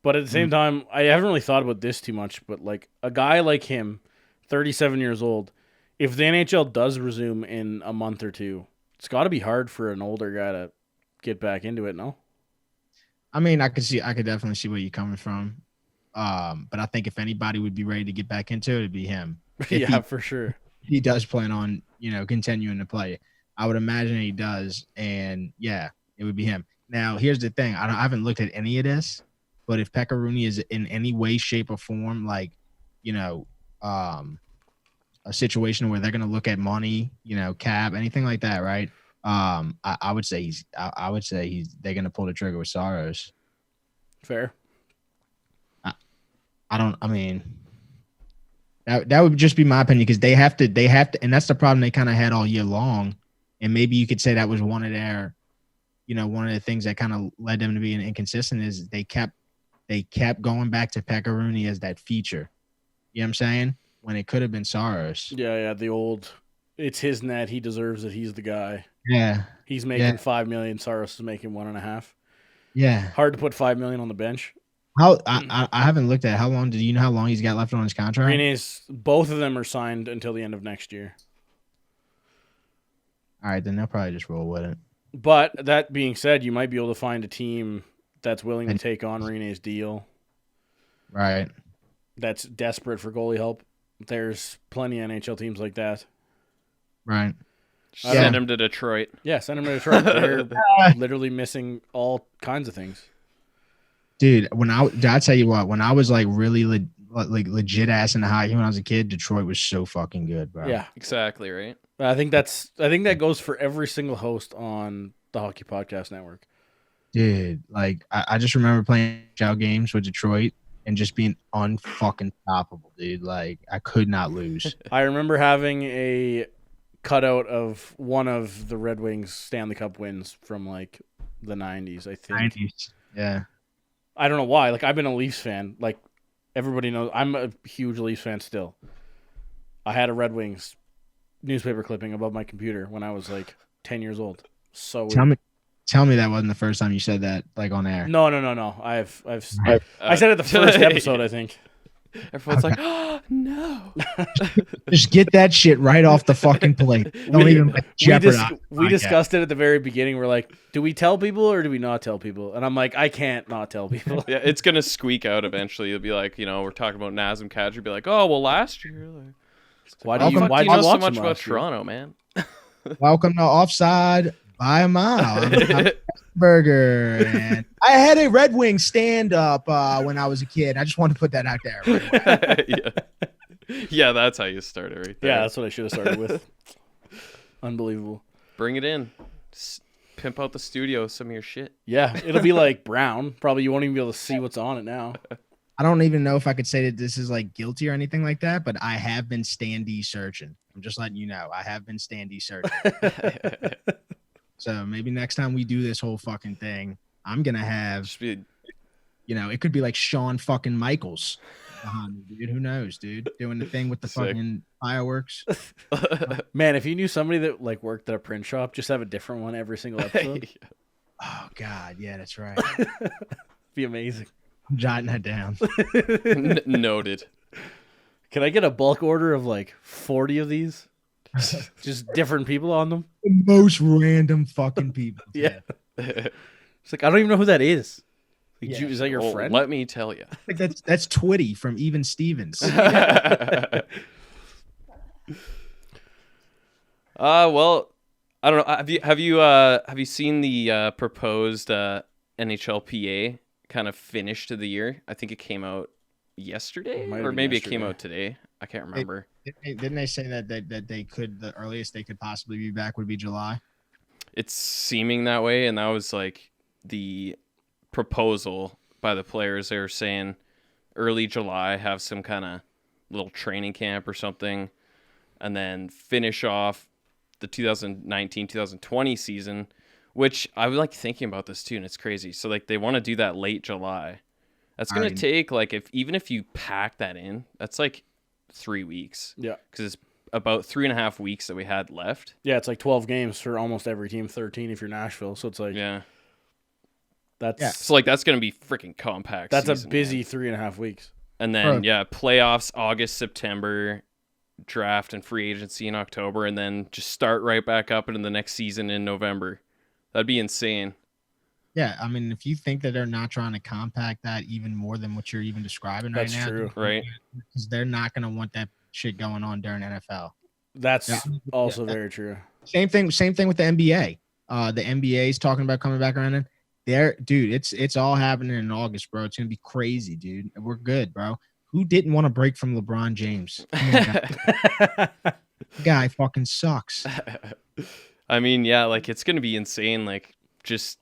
But at the same time, I haven't really thought about this too much. But like a guy like him, 37 years old, if the NHL does resume in a month or two, it's got to be hard for an older guy to get back into it. No, I mean, I could definitely see where you're coming from. But I think if anybody would be ready to get back into it, it'd be him. Yeah, for sure. He does plan on, continuing to play. I would imagine he does, and yeah, it would be him. Now, here's the thing: I haven't looked at any of this, but if Pekka Rooney is in any way, shape, or form, like, a situation where they're gonna look at money, cap, anything like that, right? I would say they're gonna pull the trigger with Saros. Fair. I mean, that would just be my opinion because they have to, and that's the problem they kind of had all year long. And maybe you could say that was one of their, one of the things that kind of led them to being inconsistent is they kept going back to Pekka Rooney as that feature. You know what I'm saying? When it could have been Saros. Yeah, the old, it's his net. He deserves it. He's the guy. Yeah. He's making $5 million. Saros is making $1.5. Yeah. Hard to put $5 million on the bench. I haven't looked at how long. Do you know how long he's got left on his contract? Rene's, both of them are signed until the end of next year. All right, then they'll probably just roll with it. But that being said, you might be able to find a team that's willing to take on Rene's deal. Right. That's desperate for goalie help. There's plenty of NHL teams like that. Right. Send him to Detroit. Yeah, send him to Detroit. They're literally missing all kinds of things. Dude, I'll tell you what, when I was like really legit ass in the hockey when I was a kid, Detroit was so fucking good, bro. Yeah, exactly right. I think that goes for every single host on the Hockey Podcast Network. Dude, like I just remember playing NHL games with Detroit and just being unfucking stoppable, dude. Like I could not lose. I remember having a cutout of one of the Red Wings Stanley Cup wins from like the 90s, I think. 90s. Yeah. I don't know why. Like I've been a Leafs fan. Like everybody knows I'm a huge Leafs fan still. I had a Red Wings newspaper clipping above my computer when I was like 10 years old. So Tell me that wasn't the first time you said that, like on air. No. I said it the first episode, I think. Everyone's like, oh, no. Just get that shit right off the fucking plate. Don't even jeopardize. We discussed it at the very beginning. We're like, do we tell people or do we not tell people? And I'm like, I can't not tell people. Yeah, it's gonna squeak out eventually. You'll be like, we're talking about Nazem Kadri. Be like, oh well, last year. Like, why do you know so much about Toronto, man? Welcome to Offside by a mile. I'm Burger, and I had a Red Wing stand up when I was a kid. I just wanted to put that out there. Yeah, that's how you start it right there. Yeah, that's what I should have started with. Unbelievable. Bring it in. Pimp out the studio, some of your shit. Yeah, it'll be like brown. Probably you won't even be able to see what's on it now. I don't even know if I could say that this is like guilty or anything like that, but I have been standee searching. I'm just letting you know. I have been standee searching. So maybe next time we do this whole fucking thing, I'm going to have, it could be like Shawn fucking Michaels. Dude, who knows, dude? Doing the thing with the fucking fireworks. Man, if you knew somebody that like worked at a print shop, just have a different one every single episode. Oh, God. Yeah, that's right. Be amazing. I'm jotting that down. Noted. Can I get a bulk order of like 40 of these? Just different people on them? The most random fucking people. Yeah. It's like, I don't even know who that is. Like, Yeah. Is that your friend? Let me tell you. Like that's Twitty from Even Stevens. Well, I don't know. Have you seen the proposed NHLPA kind of finish to the year? I think it came out yesterday, or maybe it came out today. I can't remember. Didn't they say that they could, the earliest they could possibly be back would be July? It's seeming that way, and that was like the proposal by the players. They were saying early July, have some kind of little training camp or something, and then finish off the 2019-2020 season, which I was like thinking about this too, and it's crazy. So like they want to do that late July. That's going to take like even if you pack that in, that's like 3 weeks. Yeah. Because it's about 3.5 weeks that we had left. Yeah, it's like 12 games for almost every team, 13 if you're Nashville. So it's like so like that's going to be freaking compact. That's season, a busy man. 3.5 weeks. And then playoffs August, September, draft and free agency in October, and then just start right back up into the next season in November. That'd be insane. Yeah, I mean, if you think that they're not trying to compact that even more than what you're even describing right now, that's true, right? Because they're not going to want that shit going on during NFL. That's also very true. Same thing with the NBA. The NBA is talking about coming back around. Dude, it's all happening in August, bro. It's gonna be crazy, dude. We're good, bro. Who didn't want to break from LeBron James? Guy fucking sucks. I mean, yeah, like it's gonna be insane. Like just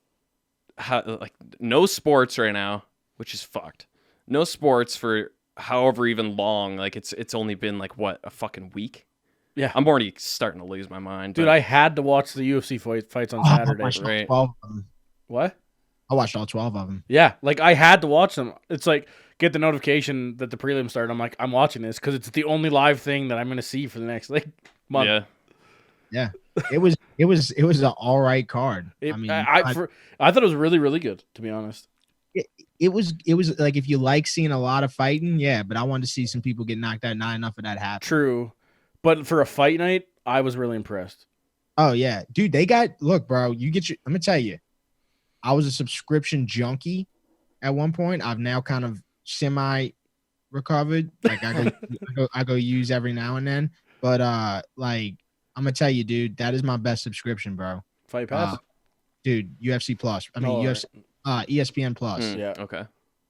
how like no sports right now, which is fucked. No sports for however even long. Like it's only been like what, a fucking week. Yeah, I'm already starting to lose my mind. Dude, I had to watch the UFC fights on Saturday. Right? 12 of them. What? I watched all 12 of them. Yeah, like I had to watch them. It's like get the notification that the prelim started. I'm like, I'm watching this because it's the only live thing that I'm gonna see for the next like month. Yeah. It was an all right card. I thought it was really, really good, to be honest. It was like if you like seeing a lot of fighting, yeah, but I wanted to see some people get knocked out. Not enough of that happened. True, but for a fight night, I was really impressed. Oh yeah, dude, look, bro. I'm gonna tell you, I was a subscription junkie at one point. I've now kind of semi recovered. Like I go use every now and then, but like I'm gonna tell you, dude, that is my best subscription, bro. Fight Pass, dude. UFC Plus. UFC. ESPN Plus. Yeah. Okay.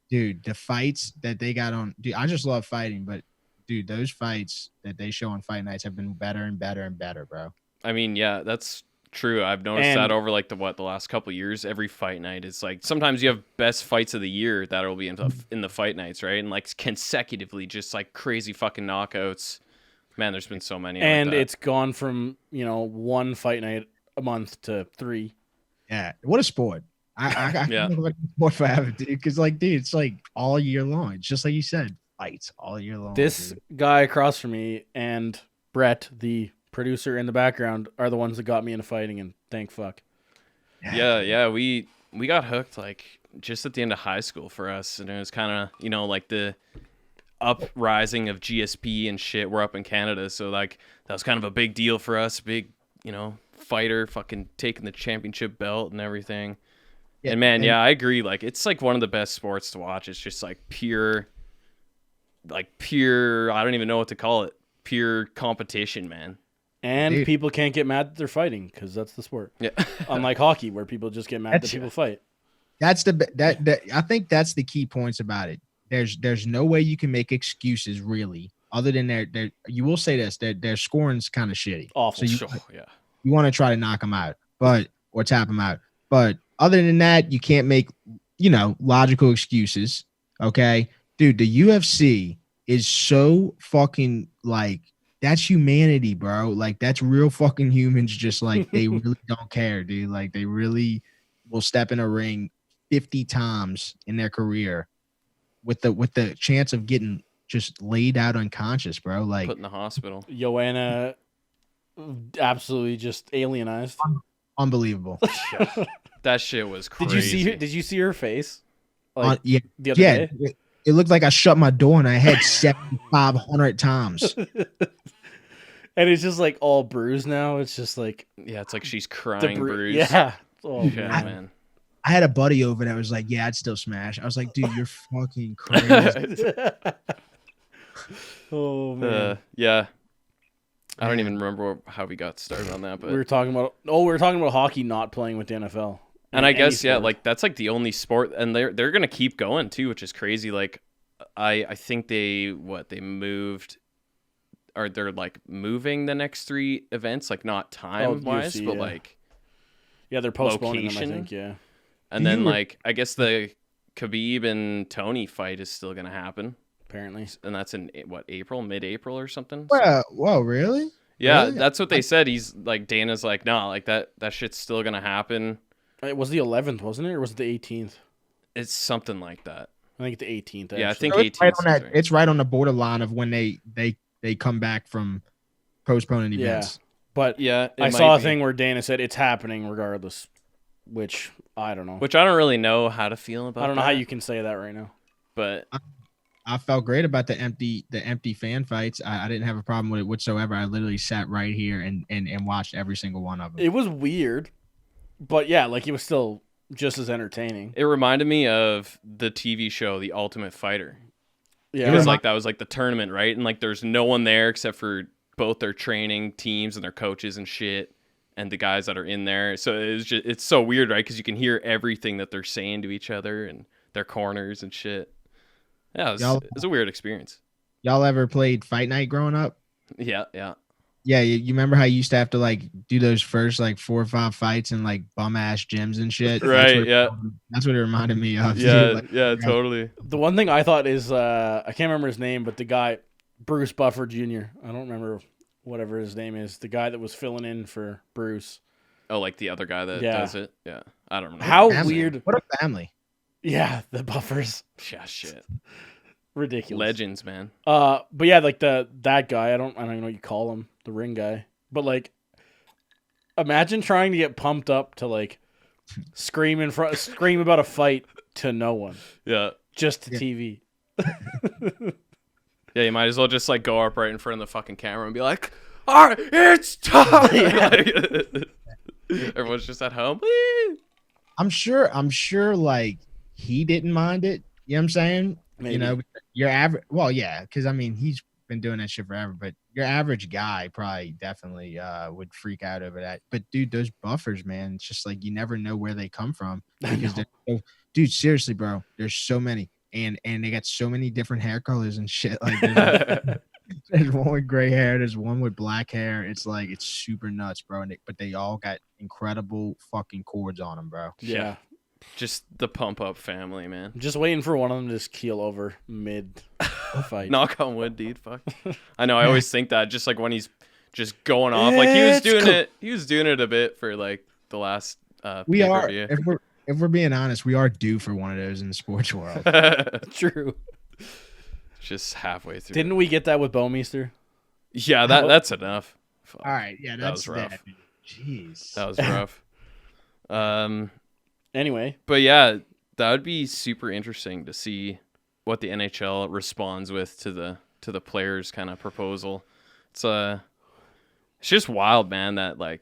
Dude, the fights that they got on, dude, I just love fighting, but dude, those fights that they show on fight nights have been better and better and better, bro. I mean, yeah, that's true. I've noticed that over like the last couple of years. Every fight night is like sometimes you have best fights of the year that will be in the fight nights, right? And like consecutively, just like crazy fucking knockouts. Man, there's been so many. And like that. it's gone from one fight night a month to 3. Yeah, what a sport. I yeah. can look at sport forever, dude. Because like, dude, it's like all year long. It's just like you said, fights all year long. This guy across from me and Brett, the producer in the background, are the ones that got me into fighting, and thank fuck. Yeah, we got hooked like just at the end of high school for us, and it was kind of like the uprising of GSP and shit. We're up in Canada, so like that was kind of a big deal for us. Big fighter, fucking taking the championship belt and everything. Yeah, and man, I agree. Like it's like one of the best sports to watch. It's just like pure. I don't even know what to call it. Pure competition, man. And people can't get mad that they're fighting because that's the sport. Yeah. Unlike hockey, where people just get mad that people fight. That's I think that's the key points about it. There's no way you can make excuses really, other than their you will say this, their scoring's kind of shitty. Awful. So you want to try to knock them out, or tap them out. But other than that, you can't make logical excuses. Okay, dude, the UFC is so fucking like. That's humanity, bro. Like that's real fucking humans. Just like they really don't care, dude. Like they really will step in a ring 50 times in their career with the chance of getting just laid out unconscious, bro. Like put in the hospital. Joanna, absolutely just alienized. Unbelievable. That shit was crazy. Did you see her face? The other day? It looked like I shut my door in her head 7,500 times. And it's just like all bruised now. It's just like it's like she's crying bruised. Yeah. Oh man. I had a buddy over that was like, yeah, I'd still smash. I was like, dude, you're fucking crazy. Oh man. Yeah. I don't even remember how we got started on that, but we were talking about hockey not playing with the NFL. And I guess like that's like the only sport, and they're gonna keep going too, which is crazy. Like I think they moved, or they're like moving the next 3 events, like not time wise, but like they're postponing location. them, I think, yeah. And then like I guess the Khabib and Tony fight is still gonna happen, apparently. and that's in what, April, mid-April or something. Well, whoa, really? Yeah, Really? that's what they said. He's like, Dana's like, nah, like that shit's still gonna happen. It was the 11th, wasn't it, or was it the 18th? It's something like that. I think the 18th. Yeah, I actually. think So it's right 18th on sounds that. right. It's right on the borderline of when they come back from postponing Yeah. events. But Yeah, it I might saw a be. thing where Dana said it's happening regardless, which I don't know. Which I don't really know how to feel about. I don't know how that, you can say that right now. But I felt great about the empty fan fights. I didn't have a problem with it whatsoever. I literally sat right here and watched every single one of them. It was weird, but yeah, like it was still just as entertaining. it reminded me of the TV show The Ultimate Fighter. Yeah, It was like that was like the tournament, right? And like there's no one there except for both their training teams and their coaches and shit, and the guys that are in there. So it's so weird, right? Because you can hear everything that they're saying to each other and their corners and shit. Yeah, it was a weird experience. Y'all ever played Fight Night growing up? Yeah, yeah. Yeah, you remember how you used to have to like do those first like 4 or 5 fights in like bum ass gyms and shit? Right, yeah. That's what it reminded me of. dude. Yeah, Like, yeah, totally. the one thing I thought is I can't remember his name, but the guy Bruce Buffer Jr. I don't remember whatever his name is. The guy that was filling in for Bruce. Oh, like the other guy that Yeah. does it? Yeah. I don't know. How family. weird. What a family. Yeah, the Buffers. Yeah, shit. Ridiculous. Legends, man. But yeah, like that guy, I don't even know what you call him, the ring guy. But like, imagine trying to get pumped up to like scream about a fight to no one, Yeah. just to Yeah. TV. Yeah, you might as well just like go up right in front of the fucking camera and be like, all right, it's time. Everyone's just at home. Whee! I'm sure like he didn't mind it. You know what I'm saying? Maybe. You know, your average, well, yeah, because I mean, he's been doing that shit forever, but your average guy probably definitely would freak out over that. But dude, those buffers, man, it's just like you never know where they come from. Because dude, seriously, bro, there's so many, and they got so many different hair colors and shit. Like there's one with gray hair, there's one with black hair. It's like it's super nuts, bro. But they all got incredible fucking cords on them, bro. Yeah. Just the pump up family, man. I'm just waiting for one of them to just keel over mid fight. Knock on wood, dude. Fuck. I know. I always think that just like when he's just going off, like he was doing it. He was doing it a bit for like the last. We are, pay-per-view. if we're being honest, we are due for one of those in the sports world. True. Just halfway through. Didn't we get that with Bowmeister? Yeah, that's enough. Fuck. All right, yeah, That that's was rough. that. Jeez. That was rough. Anyway, But yeah, that would be super interesting to see what the NHL responds with to the players' kind of proposal. It's just wild, man, that like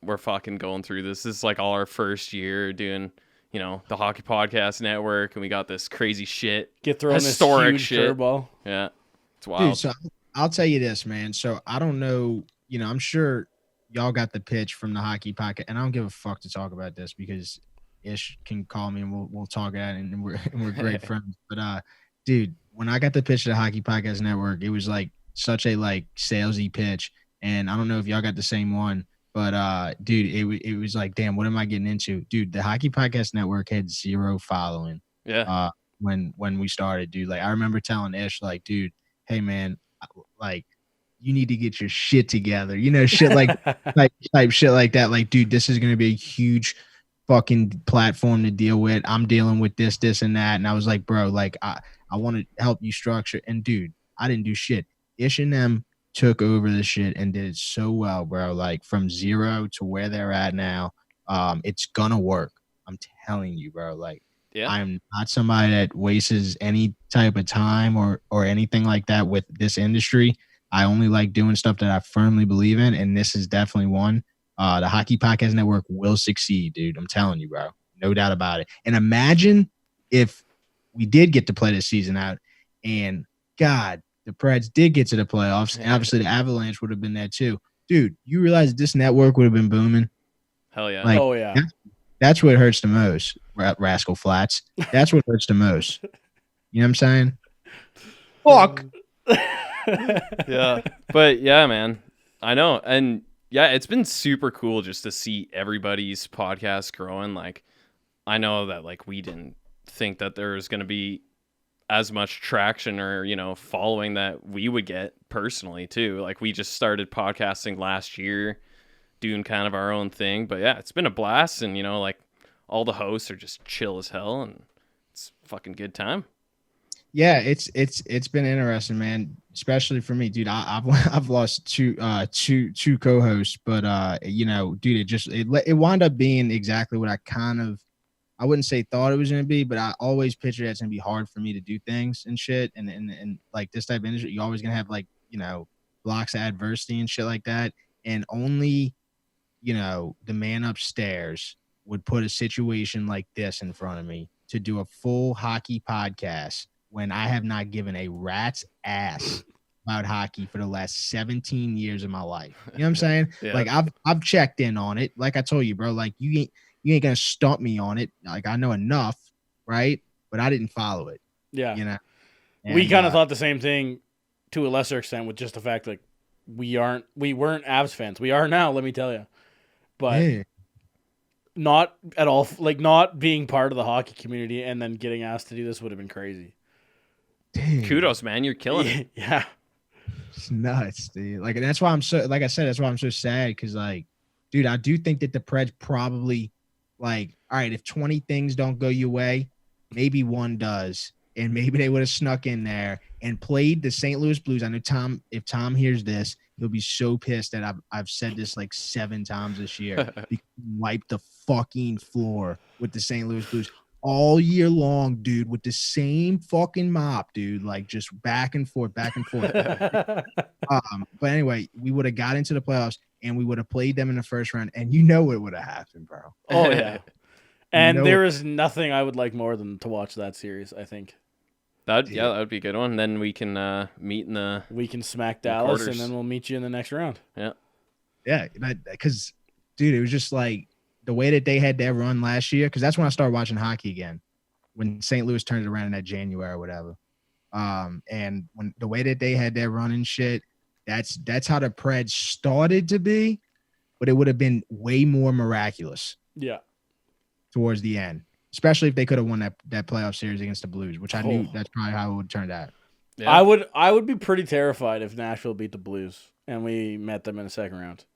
we're fucking going through this. This is like all our first year doing, you know, the Hockey Podcast Network, and we got this crazy shit. get thrown this Historic huge shit. curveball. Yeah, it's wild. Dude, so I'll tell you this, man. So I don't know, you know, I'm sure y'all got the pitch from the Hockey Podcast, and I don't give a fuck to talk about this because Ish can call me and we'll talk at it, and we're great friends. But dude, when I got the pitch to the Hockey Podcast Network, it was like such a like salesy pitch, and I don't know if y'all got the same one, but dude, it was like, damn, what am I getting into? Dude, the Hockey Podcast Network had 0 following. Yeah, When we started, dude. Like I remember telling Ish, like, dude, hey man, like you need to get your shit together. You know, shit like type shit like that. Like, dude, this is gonna be a huge fucking platform to deal with. I'm dealing with this, and that. And I was like, bro, like I want to help you structure. And dude, I didn't do shit. Ish and them took over the shit and did it so well, bro. Like from 0 to where they're at now, it's gonna work. I'm telling you, bro. Like, yeah. I'm not somebody that wastes any type of time or anything like that with this industry. I only like doing stuff that I firmly believe in, and this is definitely one. The Hockey Podcast Network will succeed, dude. I'm telling you, bro. No doubt about it. And imagine if we did get to play this season out, and God, the Preds did get to the playoffs, and obviously the Avalanche would have been there too. Dude, you realize this network would have been booming? Hell yeah. Like, Oh yeah. That's what hurts the most, Rascal Flats. That's what hurts the most. You know what I'm saying? Fuck. Yeah. But yeah, man, I know. And yeah, it's been super cool just to see everybody's podcast growing. Like, I know that like we didn't think that there's going to be as much traction or, following that we would get personally too. Like, we just started podcasting last year, doing kind of our own thing. But yeah, it's been a blast. And, like, all the hosts are just chill as hell, and it's a fucking good time. Yeah, it's been interesting, man. Especially for me, dude. I've lost two co-hosts, but dude, it wound up being exactly what I wouldn't say thought it was gonna be, but I always pictured it's gonna be hard for me to do things and shit. And like this type of industry, you're always gonna have like blocks of adversity and shit like that. And only the man upstairs would put a situation like this in front of me to do a full hockey podcast when I have not given a rat's ass about hockey for the last 17 years of my life. You know what I'm saying? Yeah. Like I've checked in on it. Like I told you, bro, like you ain't gonna stump me on it. Like I know enough, right? But I didn't follow it. Yeah. And, we kind of thought the same thing to a lesser extent, with just the fact like we weren't Avs fans. We are now, let me tell you. But not at all, like not being part of the hockey community and then getting asked to do this would have been crazy. Damn. Kudos, man. You're killing it. Yeah. It's nuts, dude. Like, and that's why I'm so, like I said, that's why I'm so sad. Because, like, dude, I do think that the Preds probably, like, all right, if 20 things don't go your way, maybe one does. And maybe they would have snuck in there and played the St. Louis Blues. I know if Tom hears this, he'll be so pissed that I've said this like 7 times this year. Wipe the fucking floor with the St. Louis Blues all year long, dude, with the same fucking mop, dude, like just back and forth. But anyway, we would have got into the playoffs and we would have played them in the first round, and what would have happened, bro. Oh yeah. And there is nothing I would like more than to watch that series, I think. That would be a good one. Then we can meet in the we can smack Dallas, quarters. and then we'll meet you in the next round. Yeah, because dude, it was just like the way that they had that run last year, because that's when I started watching hockey again, when St. Louis turned it around in that January or whatever. And when the way that they had that run and shit, that's how the Preds started to be, but it would have been way more miraculous. Yeah. Towards the end, especially if they could have won that playoff series against the Blues, which I knew that's probably how it would turn out. Yeah. I would be pretty terrified if Nashville beat the Blues and we met them in the second round.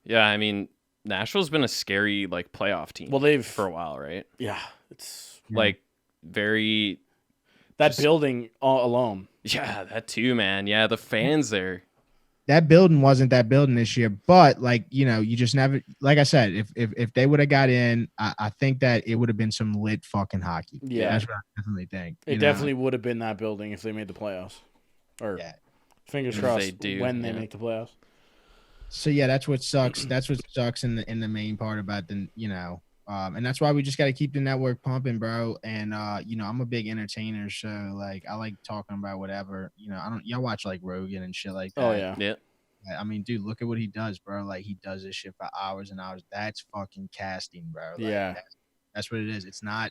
Yeah, I mean, Nashville's been a scary like playoff team. Well, they've for a while, right? Yeah, it's like very building alone. Yeah, that too, man. Yeah, the fans there. That building wasn't that building this year, but like you just never. Like I said, if they would have got in, I think that it would have been some lit fucking hockey. Yeah, that's what I definitely think. It definitely would have been that building if they made the playoffs, or fingers crossed when they make the playoffs. So yeah, that's what sucks. That's what sucks in the main part about the and that's why we just got to keep the network pumping, bro. And I'm a big entertainer, so like I like talking about whatever. Y'all watch like Rogan and shit like that. Oh yeah. Yeah. I mean, dude, look at what he does, bro. Like he does this shit for hours and hours. That's fucking casting, bro. Like, yeah. That's what it is. It's not,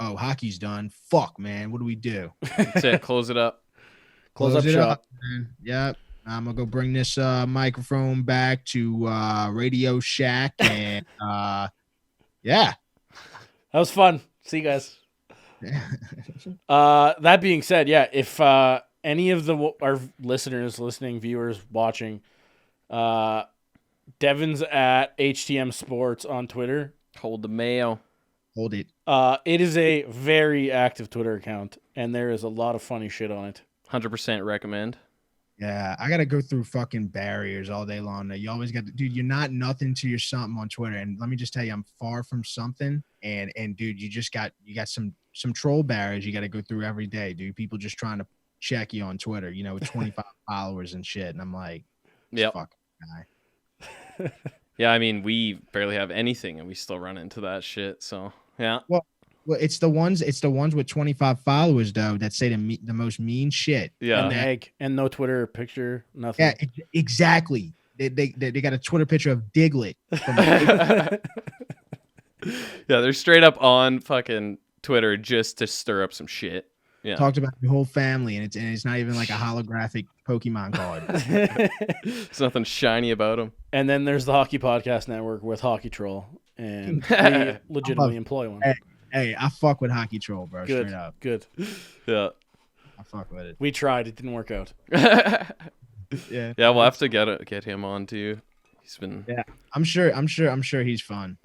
hockey's done. Fuck, man. What do we do? That's it. Close it up. Close up shop. Man. Yep. I'm gonna go bring this microphone back to Radio Shack, and yeah, that was fun. See you guys. That being said, yeah, if any of our listeners, listening, viewers, watching, Devin's at HTM Sports on Twitter. Hold the mail. Hold it. It is a very active Twitter account, and there is a lot of funny shit on it. 100% recommend. Yeah, I gotta go through fucking barriers all day long. You always got dude. You're not nothing to your something on Twitter, and let me just tell you, I'm far from something. And dude, you got some troll barriers you got to go through every day, dude. People just trying to check you on Twitter, with 25 followers and shit. And I'm like, yeah, fucking guy. Yeah, I mean, we barely have anything, and we still run into that shit. So yeah. Well, it's the ones with 25 followers though that say the most mean shit. Yeah, and no Twitter picture, nothing. Yeah, exactly. They got a Twitter picture of Diglett. Yeah, they're straight up on fucking Twitter just to stir up some shit. Yeah, talked about your whole family, and it's not even like a holographic Pokemon card. There's nothing shiny about them. And then there's the Hockey Podcast Network with Hockey Troll. and we legitimately employ one. Hey, I fuck with Hockey Troll, bro. Good, Straight up. good. Yeah. I fuck with it. We tried. It didn't work out. Yeah. Yeah, we'll have to get him on too. He's been. Yeah. I'm sure he's fun.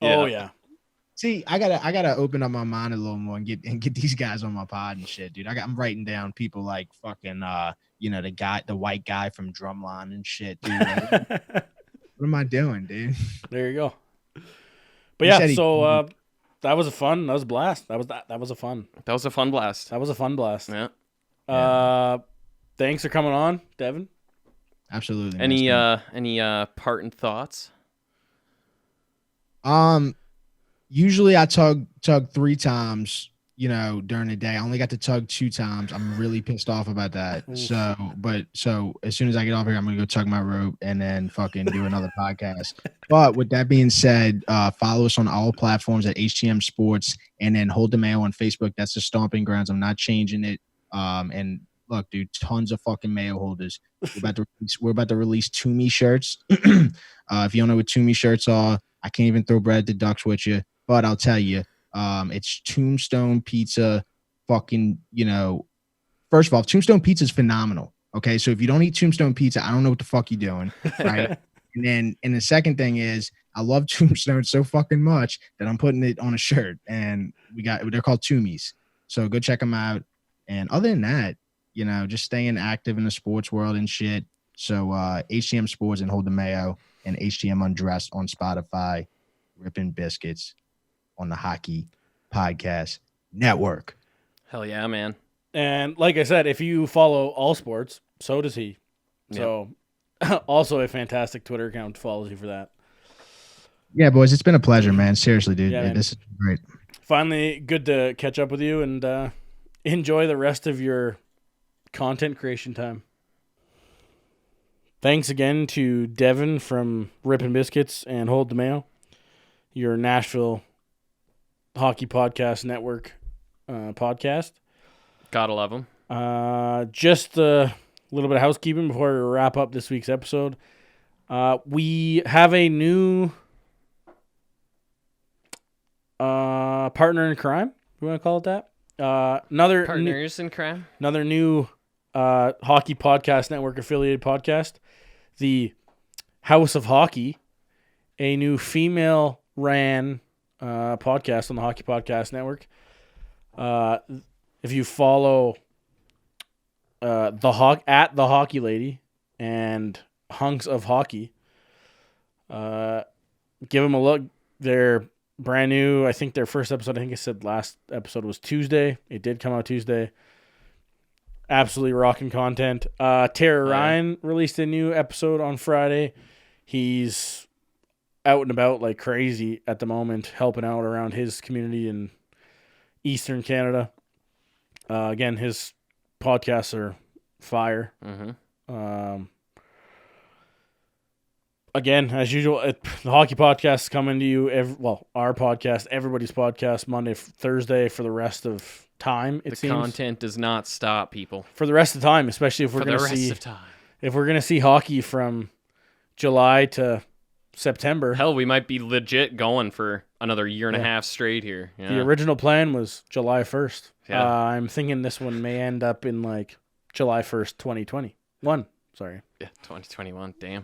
Oh yeah. See, I gotta open up my mind a little more and get these guys on my pod and shit, dude. I'm writing down people like fucking the white guy from Drumline and shit, dude. Like, what am I doing, dude? There you go. But He yeah, said he- so that was a blast. That was a fun. That was a fun blast. That was a fun blast. Yeah. Thanks for coming on, Devin. Absolutely. man. Any parting thoughts? Usually I tug 3 times, during the day. I only got to tug 2 times. I'm really pissed off about that. So as soon as I get off here, I'm gonna go tug my rope and then fucking do another podcast. But with that being said, follow us on all platforms at HTM Sports, and then Hold the Mayo on Facebook. That's the stomping grounds. I'm not changing it. And look, dude, tons of fucking Mayo holders. We're about to release Toomey shirts. If you don't know what Toomey shirts are, I can't even throw bread at the ducks with you, but I'll tell you, it's Tombstone Pizza. Fucking, first of all, Tombstone Pizza is phenomenal. Okay, so if you don't eat Tombstone Pizza, I don't know what the fuck you're doing, right? and the second thing is, I love Tombstone so fucking much that I'm putting it on a shirt, and they're called Toomies. So go check them out. And other than that, just staying active in the sports world and shit. So HTM Sports and Hold the Mayo, and HTM Undressed on Spotify, Rippin' Biscuits on the Hockey Podcast Network. Hell yeah, man. And like I said, if you follow all sports, so does he. Yep. So also a fantastic Twitter account follows you for that. Yeah, boys, it's been a pleasure, man. Seriously, dude. Yeah, man. This is great. Finally, good to catch up with you and enjoy the rest of your content creation time. Thanks again to Devin from Rippin' Biscuits and Hold the Mayo, your Nashville Hockey Podcast Network podcast. Gotta love him. Just a little bit of housekeeping before we wrap up this week's episode. We have a new partner in crime. You want to call it that? Another Partners in crime. Another new Hockey Podcast Network affiliated podcast, the House of Hockey, a new female-ran podcast on the Hockey Podcast Network. If you follow the Hockey Lady and Hunks of Hockey, give them a look. They're brand new. I think their first episode, I think I said last episode was Tuesday. It did come out Tuesday. Absolutely rocking content. Tara Ryan released a new episode on Friday. He's out and about like crazy at the moment, helping out around his community in Eastern Canada. Again, his podcasts are fire. Mm-hmm. Again, as usual, the Hockey Podcast is coming to you. Our podcast, everybody's podcast, Monday, Thursday for the rest of time. The content does not stop, people. For the rest of the time, especially if we're going to see hockey from July to September. Hell, we might be legit going for another year and a half straight here. Yeah. The original plan was July 1st. Yeah. I'm thinking this one may end up in like July 1st, 2021. Sorry. Yeah, 2021. Damn.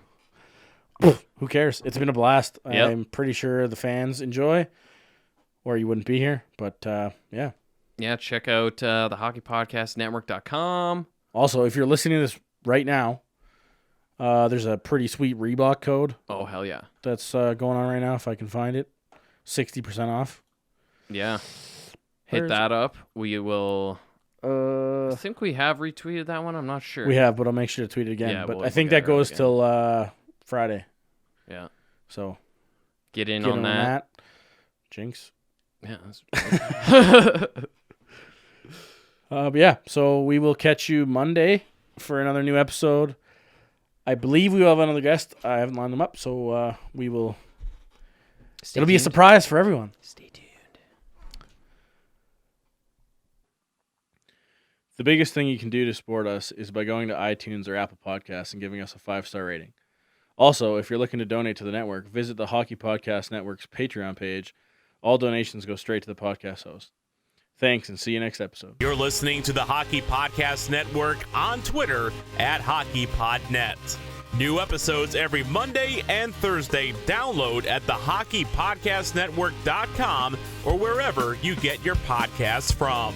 Who cares? It's been a blast. Yep. I'm pretty sure the fans enjoy, or you wouldn't be here. But yeah. Yeah, check out the hockeypodcastnetwork.com. Also, if you're listening to this right now, there's a pretty sweet Reebok code. Oh, hell yeah. That's going on right now, if I can find it. 60% off. Yeah. Hit that up. We will... I think we have retweeted that one. I'm not sure. We have, but I'll make sure to tweet it again. Yeah, but we'll I think get that it goes again. till Friday. Yeah. So Get in get on that. Jinx. Yeah. But yeah, so we will catch you Monday for another new episode. I believe we will have another guest. I haven't lined them up, so we will. It'll be a surprise for everyone. Stay tuned. The biggest thing you can do to support us is by going to iTunes or Apple Podcasts and giving us a 5-star rating. Also, if you're looking to donate to the network, visit the Hockey Podcast Network's Patreon page. All donations go straight to the podcast host. Thanks, and see you next episode. You're listening to the Hockey Podcast Network on Twitter at HockeyPodNet. New episodes every Monday and Thursday. Download at thehockeypodcastnetwork.com or wherever you get your podcasts from.